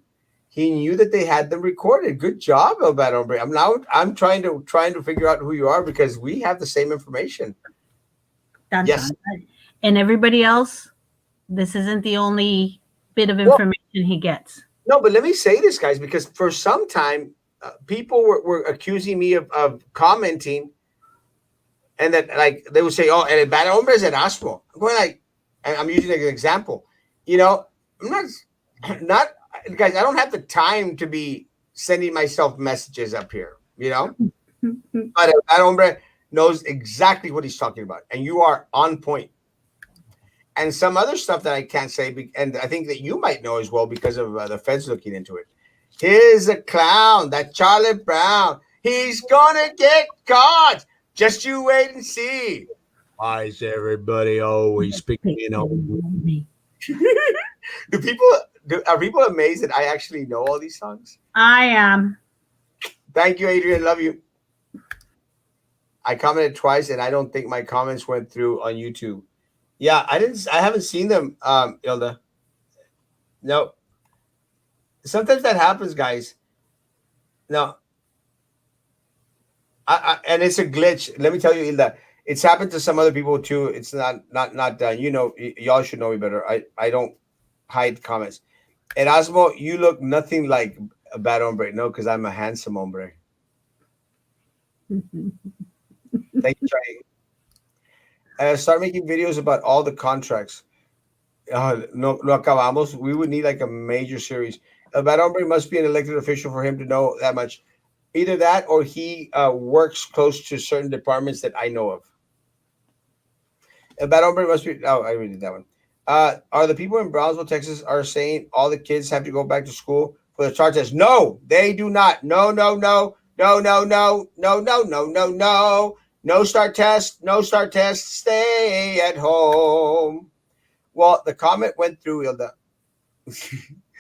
He knew that they had them recorded. Good job, El Bad Hombre. I'm trying to figure out who you are because we have the same information. dun, Yes. dun. And everybody else, this isn't the only bit of Well, information he gets. no, but let me say this, guys, because for some time, people were accusing me of commenting, and that like they would say, "Oh, el bad hombre es Erasmo." I'm going like, and I'm using like an example. You know, I'm not guys. I don't have the time to be sending myself messages up here. You know, but el bad hombre knows exactly what he's talking about, and you are on point. And some other stuff that I can't say, and I think that you might know as well because of the feds looking into it. Here's a clown, that Charlie Brown. He's gonna get caught. Just you wait and see. Why is everybody always speaking? Do people are people amazed that I actually know all these songs? I am. Thank you, Adrian. Love you. I commented twice, and I don't think my comments went through on YouTube. Yeah, I haven't seen them, Ilda. No. Sometimes that happens, guys. No. And it's a glitch. Let me tell you, Ilda. It's happened to some other people too. It's not you know, y'all should know me better. I don't hide comments. Erasmo, you look nothing like a bad hombre. No, because I'm a handsome hombre. Thank you, Charlie. Start making videos about all the contracts. No acabamos. We would need like a major series. El bad hombre must be an elected official for him to know that much. Either that or he works close to certain departments that I know of. El bad hombre must be. Oh, I already did that one. Are the people in Brownsville, Texas, are saying all the kids have to go back to school for the STAR test? No, they do not. No, no, no, no, no, no, no, no, no, no, no. No STAR test. No STAR test. Stay at home. Well, the comment went through, Ilda.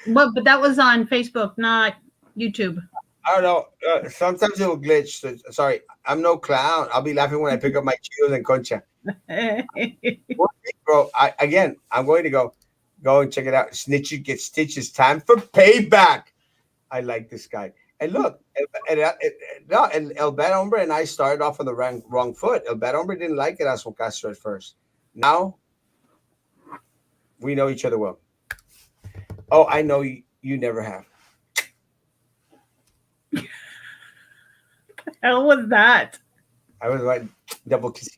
But that was on Facebook, not YouTube. I don't know. Sometimes it will glitch. So, sorry, I'm no clown. I'll be laughing when I pick up my Cheetos and Concha. Bro, I'm going to go and check it out. Snitch get stitches. Time for payback. I like this guy. And look, El Bad Hombre and I started off on the wrong foot. El Bad Hombre didn't like Erasmo Castro at first. Now we know each other well. Oh, I know you never have. Hell was that? I was like double kissing.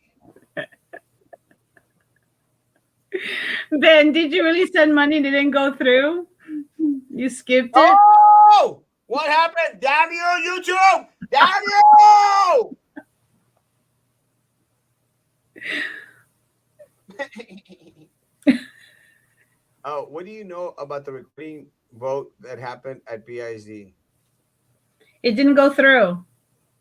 Ben, did you really send money? Didn't go through? You skipped it? Oh! What happened? Damn you, YouTube! Damn you! Oh, what do you know about the recruiting vote that happened at BISD? It didn't go through.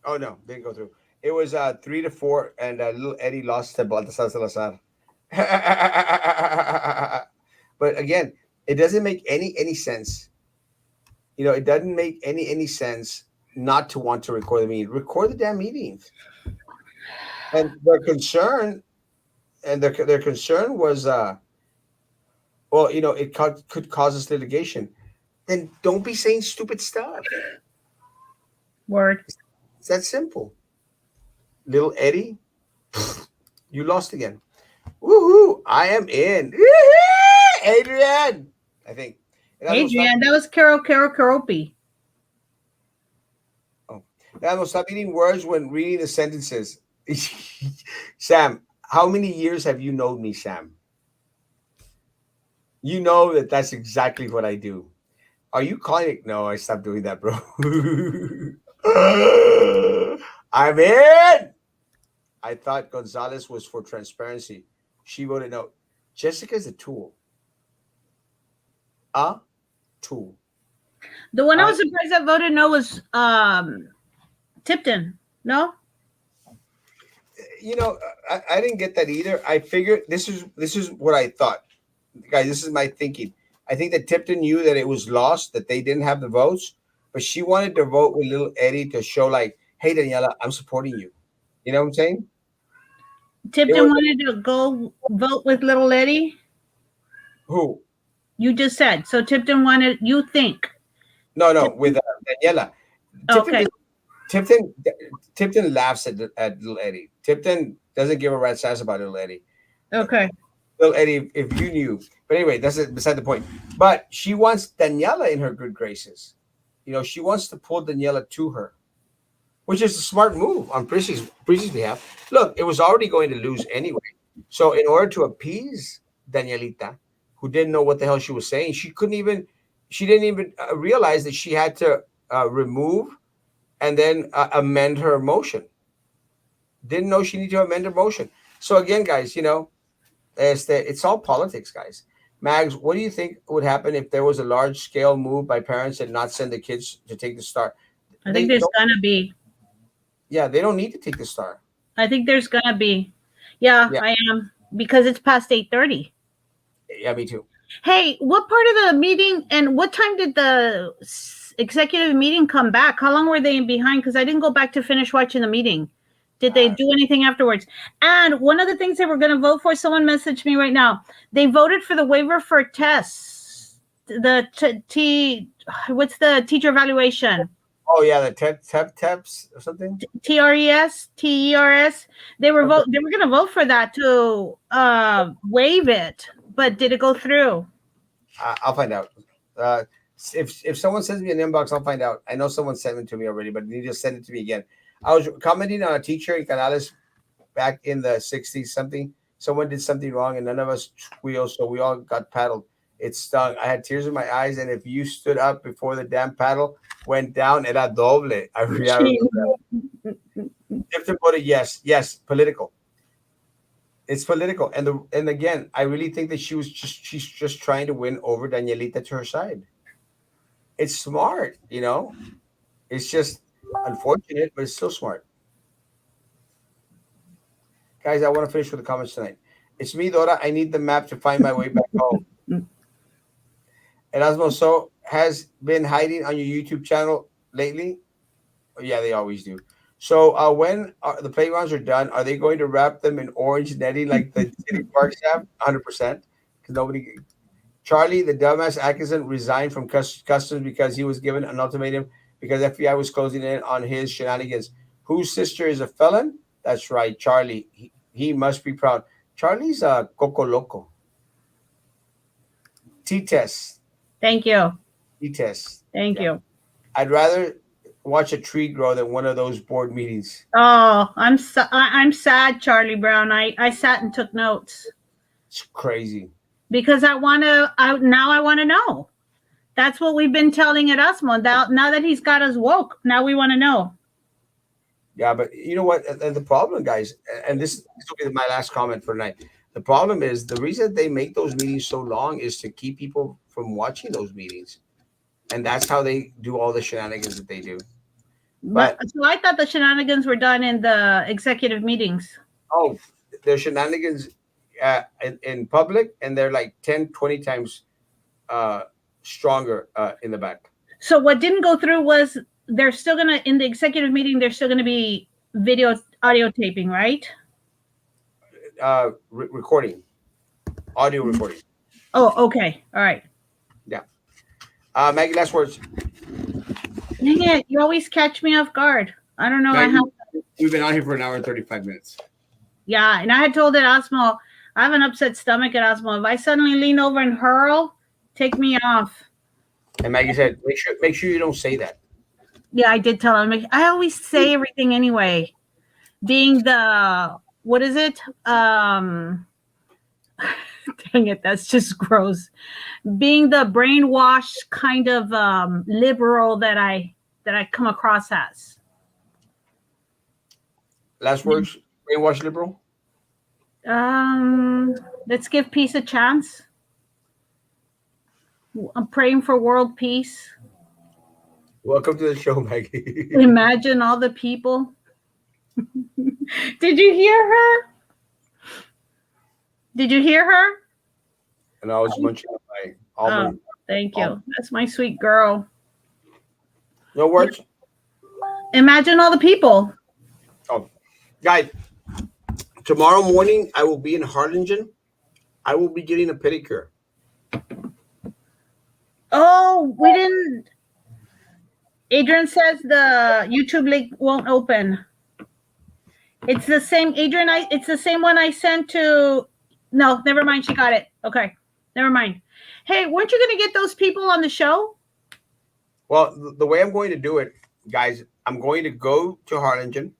Oh no, didn't go through. It was 3-4, and little Eddie lost to Baltasar Salazar. But again, it doesn't make any sense. You know, it doesn't make any sense not to want to record the meeting. Record the damn meetings. And their concern, their concern was, well, you know, it could cause us litigation. then don't be saying stupid stuff. Word. It's that simple. Little Eddie, you lost again. Woohoo! I am in. Woo-hoo! Adrian, I think. Erasmo, stop. Adrian, that was Carol Caropi. Oh, Erasmo, stop eating words when reading the sentences. Sam, how many years have you known me, Sam? You know that that's exactly what I do. Are you calling it? No, I stopped doing that, bro. I'm in. I thought Gonzalez was for transparency. She voted no. Jessica's a tool. A tool. The one I Uh, was surprised that voted no was Tipton. No? I didn't get that either. I figured this is what I thought, guys. This is my thinking. I think that Tipton knew that it was lost, that they didn't have the votes, but she wanted to vote with little Eddie to show like, hey Daniela, I'm supporting you. You know what I'm saying? It Tipton was wanted to go vote with little Eddie. who? You just said. So Tipton wanted, you think. No, with Tipton? Daniela. Tipton Okay. Tipton Tipton laughs at little Eddie. Tipton doesn't give a rat's ass about little Eddie. Okay. Little Eddie, if you knew. But anyway, that's beside the point. But she wants Daniela in her good graces. She wants to pull Daniela to her, which is a smart move on Prissie's behalf. Look, it was already going to lose anyway. So in order to appease Danielita, who didn't know what the hell she was saying, she didn't even realize that she had to remove and then amend her motion. Didn't know she needed to amend her motion. So again, guys, it's all politics, guys. Mags, what do you think would happen if there was a large scale move by parents and not send the kids to take the star? I think They there's don't. gonna be. Yeah, they don't need to take the star. I think there's gonna be. Yeah, Yeah, I am because it's past 8:30. yeah, me too. Hey, what part of the meeting and what time did the executive meeting come back? How long were they behind? Because I didn't go back to finish watching the meeting. Did they Uh, do anything afterwards? And one of the things they were going to vote for, someone messaged me right now. They voted for the waiver for tests. What's the teacher evaluation? oh yeah, the taps or something. TERS. Okay, They were going to vote for that to waive it, but did it go through? I'll find out. Uh, if someone sends me an inbox, I'll find out. I know someone sent it to me already, but you just send it to me again. I was commenting on a teacher in Canales back in the 60s something. Someone did something wrong and none of us squealed, so we all got paddled. It stung. I had tears in my eyes, and if you stood up before the damn paddle went down, era doble. I remember that. Different voted yes, yes, political. It's political, and again, I really think that she's just trying to win over Danielita to her side. It's smart. It's just unfortunate, but it's still smart. Guys, I want to finish with the comments tonight. It's me, Dora. I need the map to find my way back home. Erasmo, so has been hiding on your YouTube channel lately? Oh, yeah, they always do. So when the playgrounds are done, are they going to wrap them in orange netting like the city parks have? 100%. Because nobody. Charlie, the dumbass Atkinson, resigned from customs because he was given an ultimatum because FBI was closing in on his shenanigans. Whose sister is a felon? That's right, Charlie. He must be proud. Charlie's a coco loco. T-test. Thank you. T-test. Thank Yeah. you. I'd rather watch a tree grow than one of those board meetings. Oh, I'm sad, Charlie Brown. I sat and took notes It's crazy. because I now I want to know. That's what we've been telling Erasmo. Now that he's got us woke, now we want to know. Yeah, but you know what? And the problem, guys, and this will be my last comment for tonight. The problem is the reason they make those meetings so long is to keep people from watching those meetings, and that's how they do all the shenanigans that they do. But But so I thought the shenanigans were done in the executive meetings. oh, their shenanigans in public, and they're like 10, 20 times uh, stronger in the back. So what didn't go through was they're still gonna in the executive meeting. There's still gonna be audio taping, right? Recording, audio recording. Oh, okay, all right. Yeah. Maggie, last words. Dang it, you always catch me off guard. I don't know. I Maggie, have. we've been on here for an hour and 35 minutes. Yeah, and I had told Erasmo, I have an upset stomach, Erasmo. If I suddenly lean over and hurl, take me off. And Maggie said, make sure you don't say that. Yeah, I did tell him. I always say everything anyway. Being the what is it? Dang it, that's just gross. Being the brainwashed kind of liberal that I come across as. Last words, brainwash liberal. Let's give peace a chance. I'm praying for world peace. Welcome to the show, Maggie. Imagine all the people. Did you hear her? Did you hear her? And I was munching on my almond. Thank you. That's my sweet girl. No words? Imagine all the people. Oh, guys, tomorrow morning I will be in Harlingen. I will be getting a pedicure. Oh, we didn't. Adrian says the YouTube link won't open. It's the same, Adrian. It's the same one I sent to. No, never mind. She got it. Okay, never mind. Hey, weren't you going to get those people on the show? Well, the way I'm going to do it, guys, I'm going to go to Harlingen.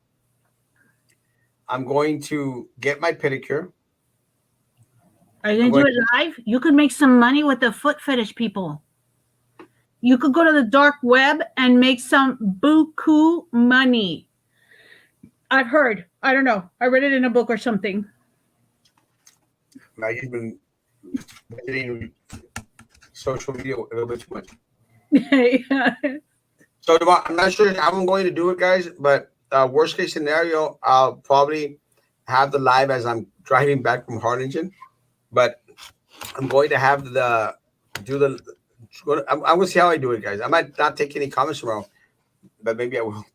I'm going to get my pedicure. Are you going to do it live? You could make some money with the foot fetish people. You could go to the dark web and make some buku money. I've heard. I don't know. I read it in a book or something. Maggie's been editing social media a little bit too much. Yeah. So tomorrow, I'm not sure how I'm going to do it, guys, but worst case scenario, I'll probably have the live as I'm driving back from Harlingen. But I'm going to have I'm going to see how I do it, guys. I might not take any comments tomorrow, but maybe I will.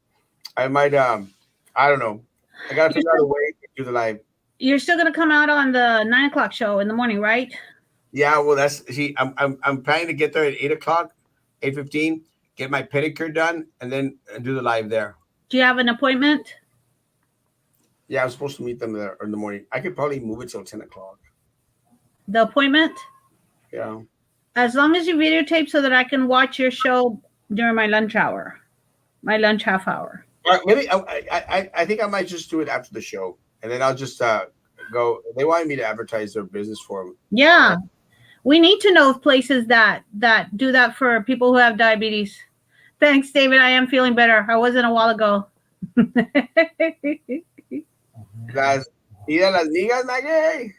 I might, I don't know. I got to figure out a way to do the live. You're still going to come out on the 9 o'clock show in the morning, right? Yeah, well, I'm planning to get there at 8 o'clock, 8:15, get my pedicure done, and then do the live there. Do you have an appointment? Yeah, I was supposed to meet them there in the morning. I could probably move it till 10 o'clock. The appointment? Yeah. As long as you videotape so that I can watch your show during my lunch hour, my lunch half hour. All right, maybe I think I might just do it after the show, and then I'll just go. They wanted me to advertise their business for them. Yeah, we need to know of places that do that for people who have diabetes. Thanks, David. I am feeling better. I wasn't a while ago. Las ligas, Maggie.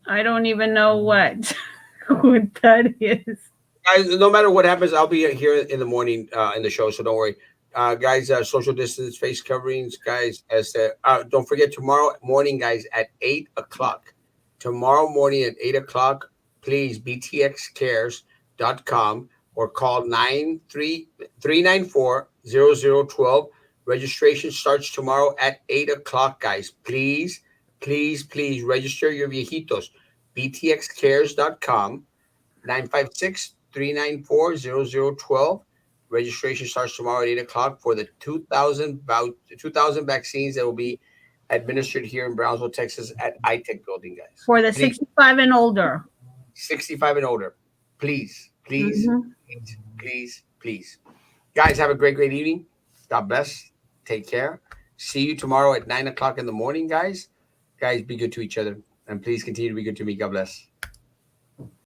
I don't even know what that is. Guys, no matter what happens, I'll be here in the morning in the show, so don't worry. Guys, social distance, face coverings, guys. Don't forget tomorrow morning, guys, at 8 o'clock. Tomorrow morning at 8 o'clock, please, btxcares.com or call 394-0012. Registration starts tomorrow at 8 o'clock, guys. Please register your viejitos. btxcares.com, 956-394-0012. Registration starts tomorrow at 8 o'clock for the 2,000 vaccines that will be administered here in Brownsville, Texas at iTech building, guys. For the 65 and older. 65 and older. Please. Guys, have a great evening. God bless. Take care. See you tomorrow at 9 o'clock in the morning, guys. Guys, be good to each other. And please continue to be good to me. God bless.